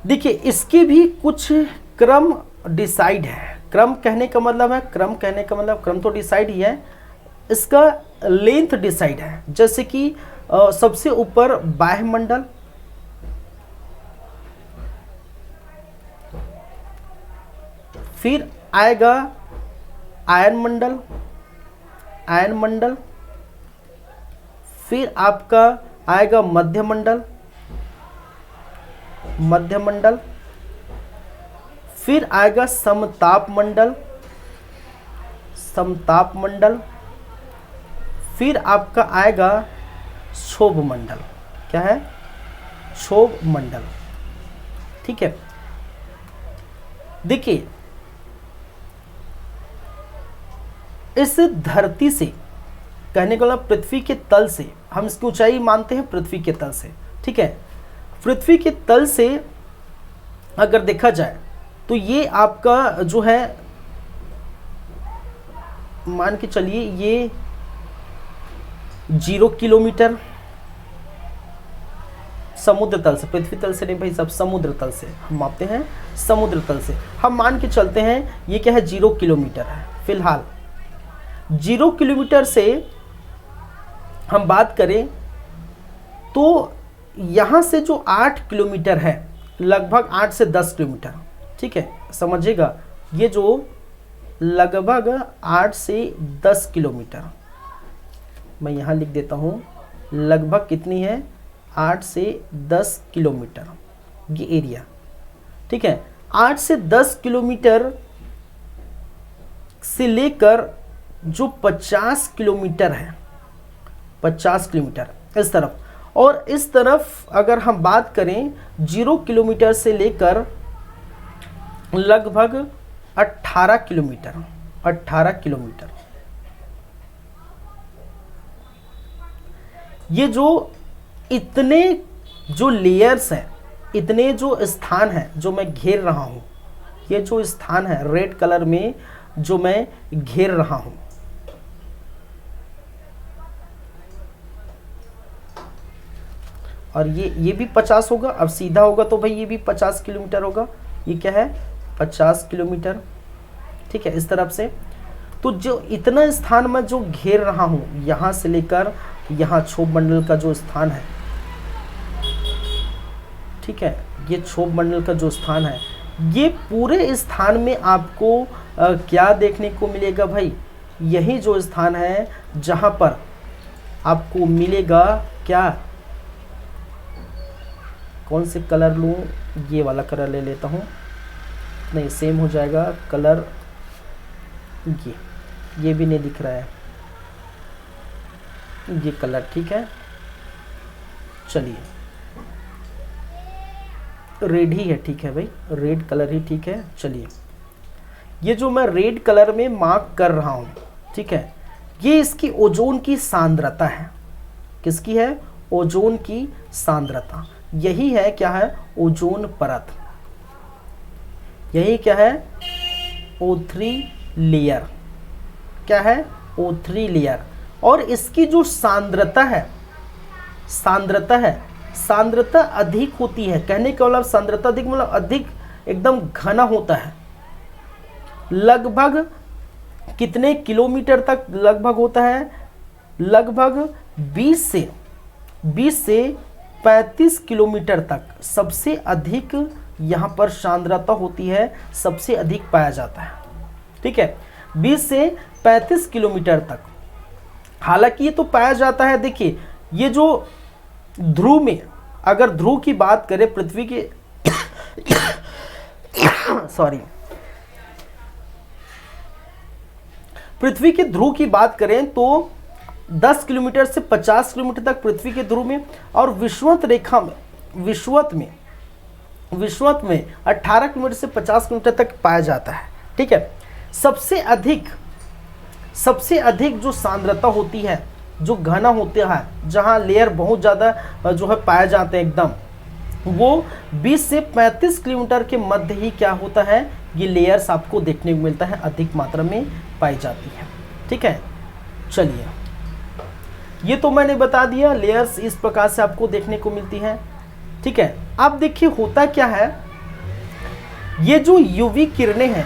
देखिए इसके भी कुछ क्रम डिसाइड है। क्रम कहने का मतलब है, क्रम तो डिसाइड ही है, इसका लेंथ डिसाइड है। जैसे कि सबसे ऊपर बाह्य मंडल, फिर आएगा आयन मंडल, फिर आपका आएगा मध्य मंडल, फिर आएगा समताप मंडल, फिर आपका आएगा क्षोभ मंडल। क्या है? क्षोभ मंडल। ठीक है, देखिए इस धरती से, कहने का मतलब पृथ्वी के तल से, हम इसकी ऊंचाई मानते हैं पृथ्वी के तल से। ठीक है, पृथ्वी के तल से अगर देखा जाए तो ये आपका जो है, मान के चलिए ये 0 किलोमीटर समुद्र तल से, पृथ्वी तल से नहीं भाई साहब, समुद्र तल से हम मापते हैं, समुद्र तल से हम मान के चलते हैं ये क्या है? 0 किलोमीटर है। फिलहाल 0 किलोमीटर से हम बात करें तो यहाँ से जो 8 किलोमीटर है, लगभग 8 से 10 किलोमीटर, ठीक है समझिएगा, ये जो लगभग 8 से 10 किलोमीटर, मैं यहाँ लिख देता हूँ, लगभग कितनी है? 8 से 10 किलोमीटर ये एरिया। ठीक है, 8 से 10 किलोमीटर से लेकर जो 50 किलोमीटर है, 50 किलोमीटर इस तरफ, और इस तरफ अगर हम बात करें 0 किलोमीटर से लेकर लगभग 18 किलोमीटर, 18 किलोमीटर, ये जो इतने जो लेयर्स हैं, इतने जो स्थान हैं जो मैं घेर रहा हूं, ये जो स्थान है रेड कलर में जो मैं घेर रहा हूं, और ये भी 50 होगा। अब सीधा होगा तो भाई ये भी 50 किलोमीटर होगा। ये क्या है? 50 किलोमीटर। ठीक है, इस तरफ से तो जो इतना स्थान मैं जो घेर रहा हूं, यहां से लेकर यहाँ क्षोभ मंडल का जो स्थान है, ठीक है, ये क्षोभ मंडल का जो स्थान है, ये पूरे स्थान में आपको क्या देखने को मिलेगा भाई? यही जो स्थान है जहां पर आपको मिलेगा क्या? कौन से कलर लूं? ये वाला कलर ले लेता हूं, नहीं सेम हो जाएगा कलर, ये भी नहीं दिख रहा है, ये कलर ठीक है, चलिए रेड ही है, ठीक है भाई, रेड कलर ही ठीक है। चलिए ये जो मैं रेड कलर में मार्क कर रहा हूं, ठीक है, ये इसकी ओजोन की सांद्रता है। किसकी है? ओजोन की सांद्रता। यही है क्या है? ओजोन परत। यही क्या है? O3 layer. क्या है? O3 layer. और इसकी जो सांद्रता है, सांद्रता अधिक होती है। कहने का मतलब सांद्रता अधिक मतलब अधिक एकदम घना होता है। लगभग कितने किलोमीटर तक लगभग होता है? लगभग 20 से 35 किलोमीटर तक सबसे अधिक यहाँ पर सांद्रता होती है, सबसे अधिक पाया जाता है। ठीक है, 20 से 35 किलोमीटर तक। हालांकि ये तो पाया जाता है, देखिए ये जो ध्रुव में, अगर ध्रुव की बात करें पृथ्वी के पृथ्वी के ध्रुव की बात करें तो 10 किलोमीटर से 50 किलोमीटर तक पृथ्वी के ध्रुव में, और विषुवत रेखा में, विषुवत में 18 किलोमीटर से 50 किलोमीटर तक पाया जाता है। ठीक है, सबसे अधिक जो सांद्रता होती है, जो घना होता है, जहां लेयर बहुत ज़्यादा जो है पाए जाते हैं एकदम, वो 20 से 35 किलोमीटर के मध्य ही क्या होता है, ये लेयर्स आपको देखने को मिलता है, अधिक मात्रा में पाई जाती है। ठीक है, चलिए ये तो मैंने बता दिया, लेयर्स इस प्रकार से आपको देखने को मिलती है। ठीक है, अब देखिए होता क्या है, ये जो यूवी किरणें हैं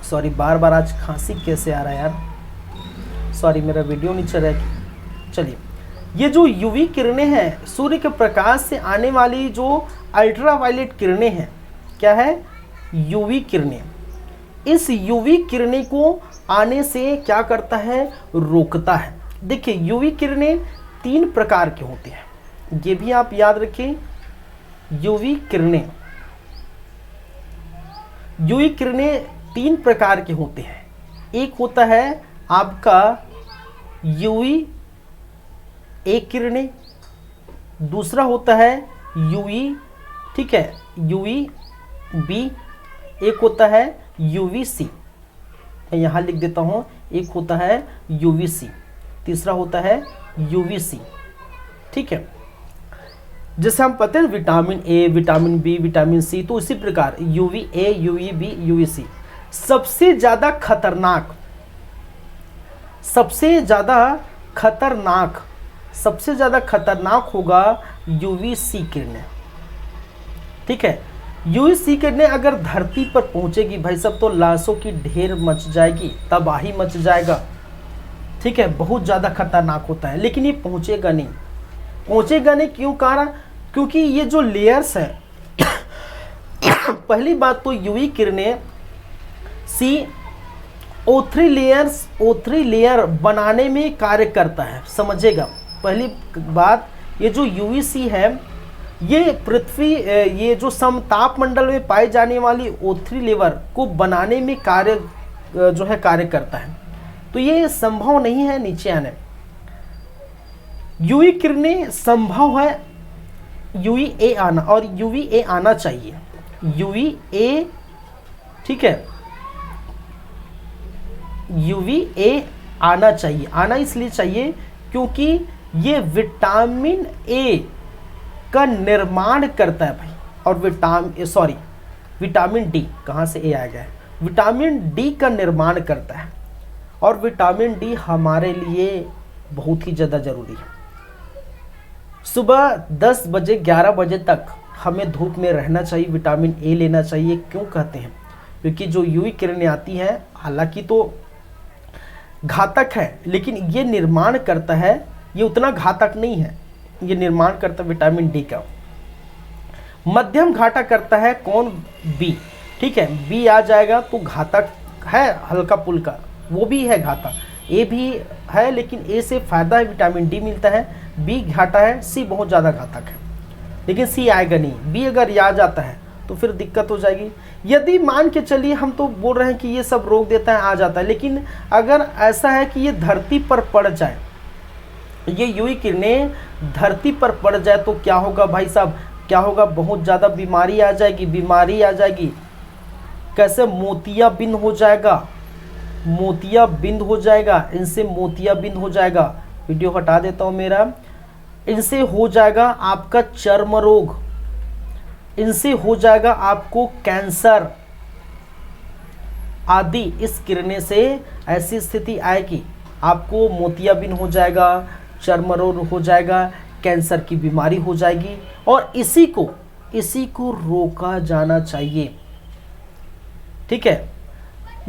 सॉरी, बार बार आज खांसी कैसे आ रहा है यार, सॉरी मेरा वीडियो नहीं चल रहा है। चलिए, ये जो यूवी किरणें हैं, सूर्य के प्रकाश से आने वाली जो अल्ट्रावायलेट किरणें हैं, क्या है, यूवी किरणें। इस यूवी किरणें को आने से क्या करता है, रोकता है। देखिए यूवी किरणें 3 प्रकार के होते हैं, ये भी आप याद रखें। यूवी किरणें 3 प्रकार के होते हैं। एक होता है आपका यूवी ए किरणें, दूसरा होता है यूवी, ठीक है, यूवी बी, एक होता है यूवी सी, मैं यहाँ लिख देता हूँ, एक होता है यूवी सी, तीसरा होता है यूवी सी। ठीक है, जैसे हम पता है vitamin A, vitamin B, vitamin C, तो इसी प्रकार UV A, UV B, UV C. सबसे ज़्यादा खतरनाक होगा यूवी सी किरणें। ठीक है, यूवी सी किरणें अगर धरती पर पहुंचेगी भाई साहब, तो लाशों की ढेर मच जाएगी, तबाही मच जाएगा। ठीक है, बहुत ज़्यादा खतरनाक होता है, लेकिन ये पहुंचेगा नहीं। क्यों कारण, क्योंकि ये जो लेयर्स है पहली बात तो यूवी किरणें O3 लेयर बनाने में कार्य करता है, समझिएगा। पहली बात, ये जो यूवीसी है, ये पृथ्वी, ये जो समताप मंडल में पाई जाने वाली O3 लेयर को बनाने में कार्य करता है, तो ये संभव नहीं है नीचे आने। यूवी किरणें संभव है यूवी ए आना, और यूवी ए आना चाहिए, यूवी ए, ठीक है, यूवी ए आना चाहिए। आना इसलिए चाहिए क्योंकि ये विटामिन ए का निर्माण करता है भाई, और विटामिन डी, कहाँ से ए आ गया है, विटामिन डी का निर्माण करता है, और विटामिन डी हमारे लिए बहुत ही ज़्यादा ज़रूरी है। सुबह 10 बजे 11 बजे तक हमें धूप में रहना चाहिए, विटामिन ए लेना चाहिए। क्यों कहते हैं, क्योंकि जो यूवी किरणें आती हैं, हालांकि तो घातक है, लेकिन ये निर्माण करता है, ये उतना घातक नहीं है, ये निर्माण करता है विटामिन डी का। मध्यम घातक करता है कौन, बी, ठीक है, बी आ जाएगा तो घातक है, हल्का पुल्का, वो भी है घातक, ए भी है, लेकिन ए से फायदा है, विटामिन डी मिलता है, बी घाटा है, सी बहुत ज़्यादा घातक है, लेकिन सी आएगा नहीं। बी अगर आ जाता है तो फिर दिक्कत हो जाएगी। यदि मान के चलिए, हम तो बोल रहे हैं कि ये सब रोक देता है, आ जाता है, लेकिन अगर ऐसा है कि ये धरती पर पड़ जाए, ये यूवी किरणें धरती पर पड़ जाए, तो क्या होगा भाई साहब, क्या होगा, बहुत ज़्यादा बीमारी आ जाएगी। कैसे, मोतियाबिंद हो जाएगा, इनसे मोतियाबिंद हो जाएगा। वीडियो हटा देता हूँ मेरा। इनसे हो जाएगा आपका चर्म रोग, इनसे हो जाएगा आपको कैंसर आदि। इस किरणें से ऐसी स्थिति आएगी, आपको मोतियाबिंद हो जाएगा, चर्म रोग हो जाएगा, कैंसर की बीमारी हो जाएगी, और इसी को रोका जाना चाहिए। ठीक है,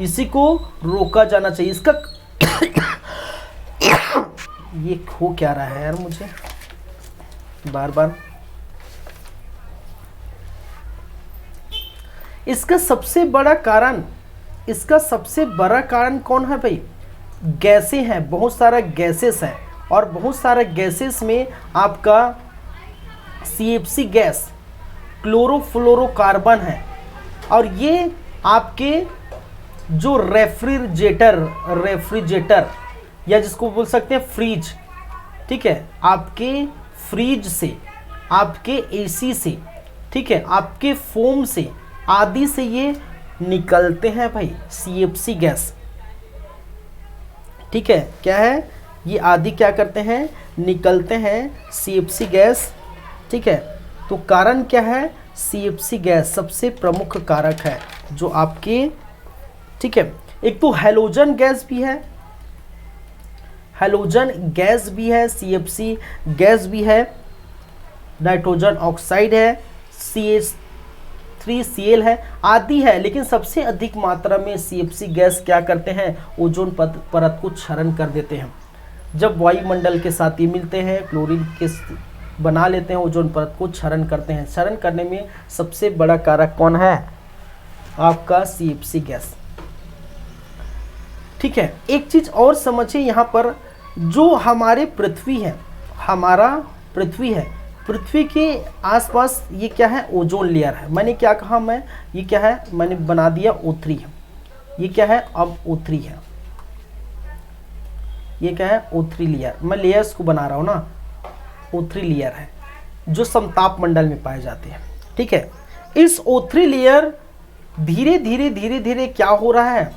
इसी को रोका जाना चाहिए। इसका ये हो क्या रहा है यार, मुझे बार बार। इसका सबसे बड़ा कारण कौन है भाई, गैसें हैं, बहुत सारा गैसेस है, और बहुत सारे गैसेस में आपका CFC गैस, क्लोरोफ्लोरोकार्बन है, और ये आपके जो रेफ्रिजरेटर या जिसको बोल सकते हैं फ्रीज, ठीक है, आपके फ्रीज से, आपके AC से, ठीक है, आपके फोम से आदि से ये निकलते हैं भाई, CFC गैस। ठीक है, क्या है, ये आदि क्या करते हैं, निकलते हैं CFC गैस। ठीक है, तो कारण क्या है, CFC गैस सबसे प्रमुख कारक है जो आपके, ठीक है। एक तो हैलोजन गैस भी है, हैलोजन गैस भी है, CFC गैस भी है, नाइट्रोजन ऑक्साइड है, CH3Cl है, आदि है। लेकिन सबसे अधिक मात्रा में CFC गैस क्या करते हैं, ओजोन परत को क्षरण कर देते हैं। जब वायुमंडल के साथ ये मिलते हैं, क्लोरीन के बना लेते हैं, ओजोन परत को क्षरण करते हैं। क्षरण करने में सबसे बड़ा कारक कौन है, आपका CFC गैस। ठीक है, एक चीज और समझिए यहाँ पर, जो हमारे पृथ्वी है, हमारा पृथ्वी है, पृथ्वी के आसपास ये क्या है, ओजोन लेयर है। मैंने क्या कहा, मैं ये क्या है, मैंने बना दिया O3 है, ये क्या है, अब O3 है, ये क्या है, O3 लेयर। मैं लेयर्स को बना रहा हूँ ना, O3 लेयर है जो समताप मंडल में पाए जाते हैं। ठीक है, इस O3 लेयर धीरे धीरे धीरे धीरे क्या हो रहा है,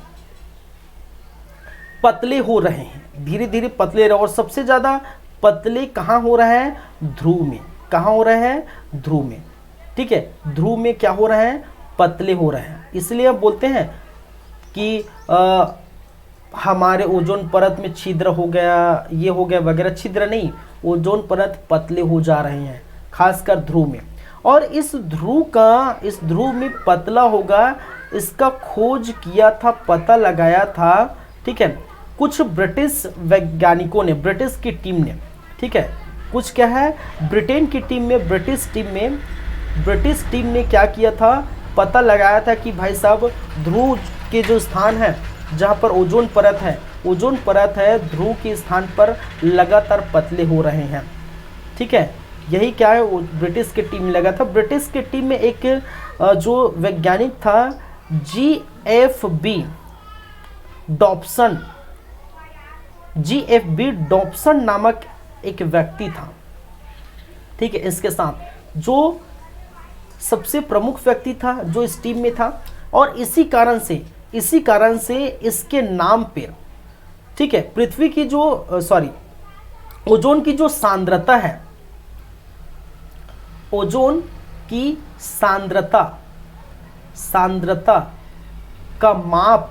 पतले हो रहे हैं, धीरे धीरे पतले रहे। और सबसे ज्यादा पतले कहाँ हो रहा है, ध्रुव में। कहाँ हो रहे हैं, ध्रुव में। ठीक है, ध्रुव में क्या हो रहा है, पतले हो रहे हैं। इसलिए अब बोलते हैं कि हमारे ओजोन परत में छिद्र हो गया, ये हो गया वगैरह। छिद्र नहीं, ओजोन परत पतले हो जा रहे हैं, खासकर ध्रुव में। और इस ध्रुव में पतला होगा, इसका खोज किया था, पता लगाया था। ठीक है, कुछ ब्रिटिश वैज्ञानिकों ने, ब्रिटिश की टीम ने, ठीक है, कुछ क्या है, ब्रिटेन की टीम में, ब्रिटिश टीम ने क्या किया था, पता लगाया था कि भाई साहब ध्रुव के जो स्थान है जहाँ पर ओजोन परत है, ध्रुव के स्थान पर लगातार पतले हो रहे हैं। ठीक है, यही क्या है, वो ब्रिटिश की टीम में लगा था। ब्रिटिश की टीम में एक जो वैज्ञानिक था, GFB डॉप्सन नामक एक व्यक्ति था। ठीक है, इसके साथ जो सबसे प्रमुख व्यक्ति था, जो इस टीम में था। और इसी कारण से इसके नाम पे, ठीक है, पृथ्वी की जो ओजोन की जो सांद्रता है, ओजोन की सांद्रता का माप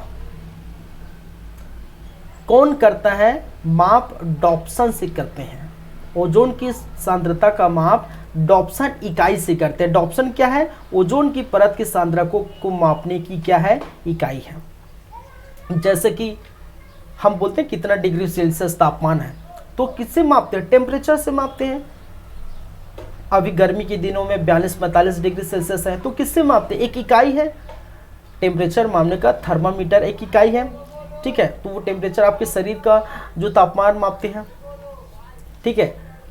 कौन करता है, माप डॉप्सन से करते हैं। ओजोन की सांद्रता का माप डॉप्सन इकाई से करते हैं। डॉप्सन क्या है, ओजोन की परत की सांद्रता को मापने की क्या है, इकाई है। जैसे कि हम बोलते हैं कितना डिग्री सेल्सियस तापमान है, तो किससे मापते हैं, टेम्परेचर से मापते हैं। अभी गर्मी के दिनों में 42-45 डिग्री सेल्सियस है, तो किससे मापते हैं, एक इकाई है। टेम्परेचर मापने का थर्मामीटर एक इकाई है। ठीक है, तो वो टेम्परेचर आपके शरीर का जो तापमान मापते हैं। ठीक है,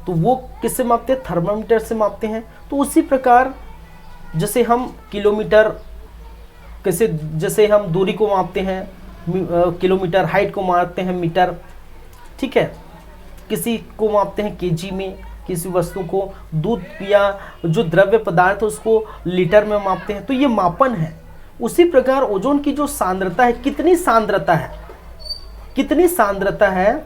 तो वो किससे मापते हैं, थर्मामीटर से मापते हैं। तो उसी प्रकार जैसे हम किलोमीटर, जैसे हम दूरी को मापते हैं, किलोमीटर, हाइट को मापते हैं मीटर। ठीक है, किसी को मापते हैं केजी में, किसी वस्तु को, दूध या जो द्रव्य पदार्थ है उसको लीटर में मापते हैं। तो ये मापन है। उसी प्रकार ओजोन की जो सांद्रता है, कितनी सांद्रता है,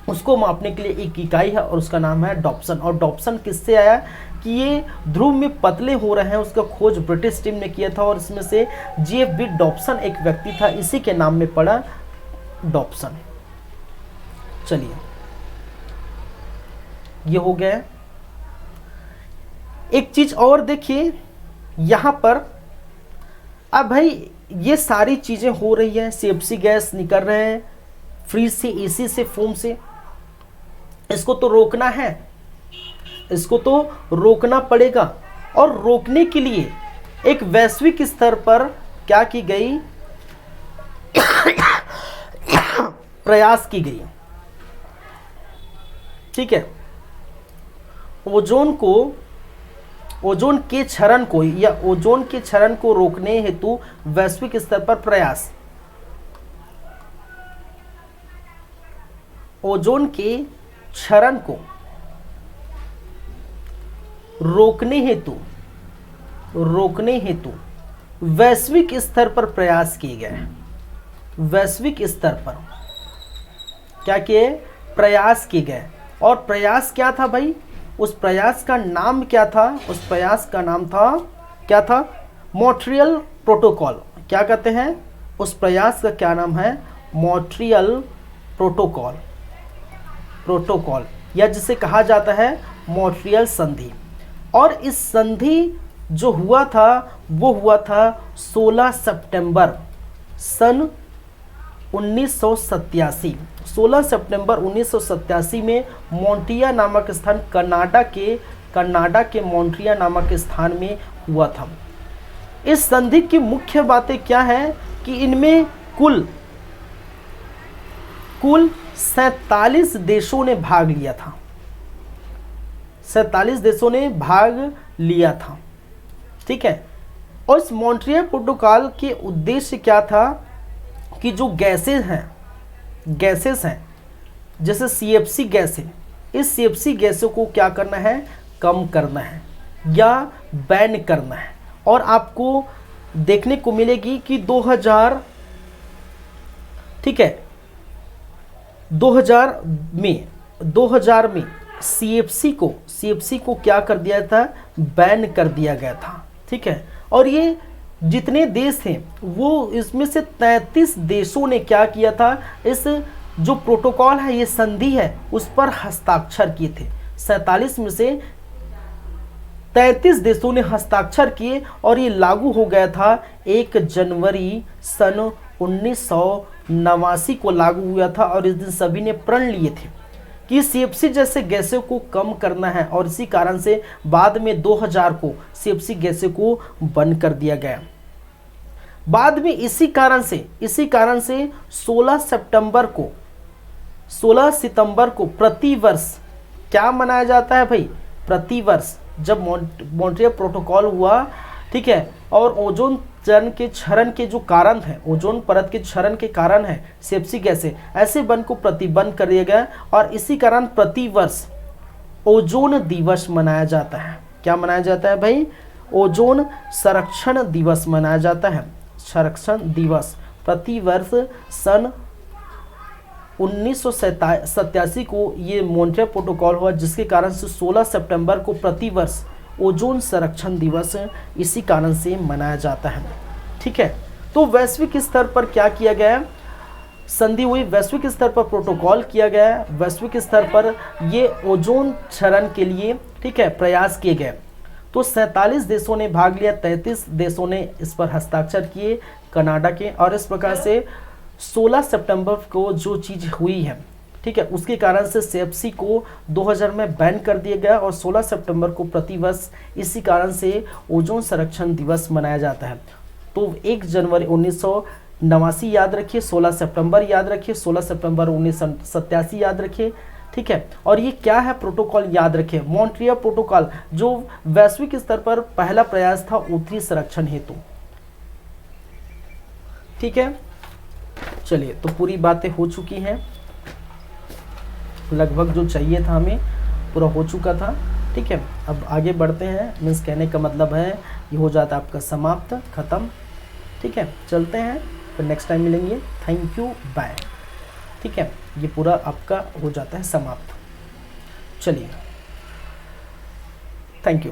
उसको मापने के लिए एक इकाई है और उसका नाम है डॉप्सन। और डॉप्सन किससे आया कि ये ध्रुव में पतले हो रहे हैं, उसका खोज ब्रिटिश टीम ने किया था। और इसमें से GFB डॉप्सन एक व्यक्ति था, इसी के नाम में पड़ा डॉप्सन। चलिए, ये हो गया। एक चीज और देखिए यहां पर, अब भाई ये सारी चीजें हो रही है, CFC गैस निकल रहे हैं फ्रीज से, AC से, फोम से। इसको तो रोकना है, इसको तो रोकना पड़ेगा। और रोकने के लिए एक वैश्विक स्तर पर क्या की गई, प्रयास की गई। ठीक है, ओजोन के क्षरण को या ओजोन के क्षरण को रोकने हेतु वैश्विक स्तर पर प्रयास। ओजोन के क्षरण को रोकने हेतु वैश्विक स्तर पर प्रयास किए गए। वैश्विक स्तर पर क्या किए, प्रयास किए गए। और प्रयास क्या था भाई, उस प्रयास का नाम क्या था, उस प्रयास का नाम था क्या था, मॉन्ट्रियल प्रोटोकॉल। क्या कहते हैं, उस प्रयास का क्या नाम है, मॉन्ट्रियल प्रोटोकॉल, प्रोटोकॉल या जिसे कहा जाता है मॉन्ट्रियल संधि। और इस संधि जो हुआ था वो हुआ था 16 सितंबर सन 1987। 16 सितंबर 1987 में मॉन्ट्रिया नामक स्थान कनाडा के मॉन्ट्रिया नामक स्थान में हुआ था। इस संधि की मुख्य बातें क्या हैं कि इनमें कुल 47 देशों ने भाग लिया था। 47 देशों ने भाग लिया था, ठीक है। और इस मॉन्ट्रियल प्रोटोकॉल के उद्देश्य क्या था कि जो गैसेस हैं जैसे CFC गैस है, इस CFC गैसों को क्या करना है, कम करना है या बैन करना है। और आपको देखने को मिलेगी कि 2000 में CFC को क्या कर दिया था, बैन कर दिया गया था, ठीक है। और ये जितने देश थे वो इसमें से 33 देशों ने क्या किया था, इस जो प्रोटोकॉल है, ये संधि है, उस पर हस्ताक्षर किए थे। 47 में से 33 देशों ने हस्ताक्षर किए और ये लागू हो गया था 1 जनवरी सन 1989 को लागू हुआ था। और इस दिन सभी ने प्रण लिए थे कि CFC जैसे गैसों को कम करना है, और इसी कारण से बाद में 2000 को CFC गैसों को बंद कर दिया गया। बाद में इसी कारण से 16 सितंबर को प्रतिवर्ष क्या मनाया जाता है भाई, प्रतिवर्ष जब मॉन्ट्रियल प्रोटोकॉल हुआ, ठीक है, और ओजोन चरण के क्षरण के जो कारण है, ओजोन परत के क्षरण के कारण है CFC गैसें, ऐसे बन को प्रतिबंध कर दिया गया। और इसी कारण प्रतिवर्ष ओजोन दिवस मनाया जाता है। क्या मनाया जाता है भाई, ओजोन संरक्षण दिवस मनाया जाता है। संरक्षण दिवस प्रतिवर्ष सन 1987 को ये मॉन्ट्रियल प्रोटोकॉल हुआ, जिसके कारण से 16 सितंबर को प्रतिवर्ष ओजोन संरक्षण दिवस इसी कारण से मनाया जाता है, ठीक है। तो वैश्विक स्तर पर क्या किया गया, संधि हुई, वैश्विक स्तर पर प्रोटोकॉल किया गया, वैश्विक स्तर पर ये ओजोन क्षरण के लिए, ठीक है, प्रयास किए गए। तो 47 देशों ने भाग लिया, 33 देशों ने इस पर हस्ताक्षर किए कनाडा के। और इस प्रकार से 16 सितंबर को जो चीज़ हुई है, ठीक है, उसके कारण से CFC को 2000 में बैन कर दिया गया। और 16 सितंबर को प्रतिवर्ष इसी कारण से ओजोन संरक्षण दिवस मनाया जाता है। तो 1 जनवरी 1989 याद रखिए, 16 सितंबर याद रखिए, 16 सितंबर 1987 याद रखिए, ठीक है। और ये क्या है, प्रोटोकॉल याद रखिए, मॉन्ट्रियल प्रोटोकॉल, जो वैश्विक स्तर पर पहला प्रयास था उत्तरी संरक्षण हेतु, ठीक है। चलिए, तो पूरी बातें हो चुकी हैं, लगभग जो चाहिए था हमें पूरा हो चुका था, ठीक है। अब आगे बढ़ते हैं, मीन्स कहने का मतलब है ये हो जाता है आपका समाप्त, ख़त्म, ठीक है। चलते हैं, फिर नेक्स्ट टाइम मिलेंगे। थैंक यू, बाय, ठीक है। ये पूरा आपका हो जाता है समाप्त। चलिए, थैंक यू।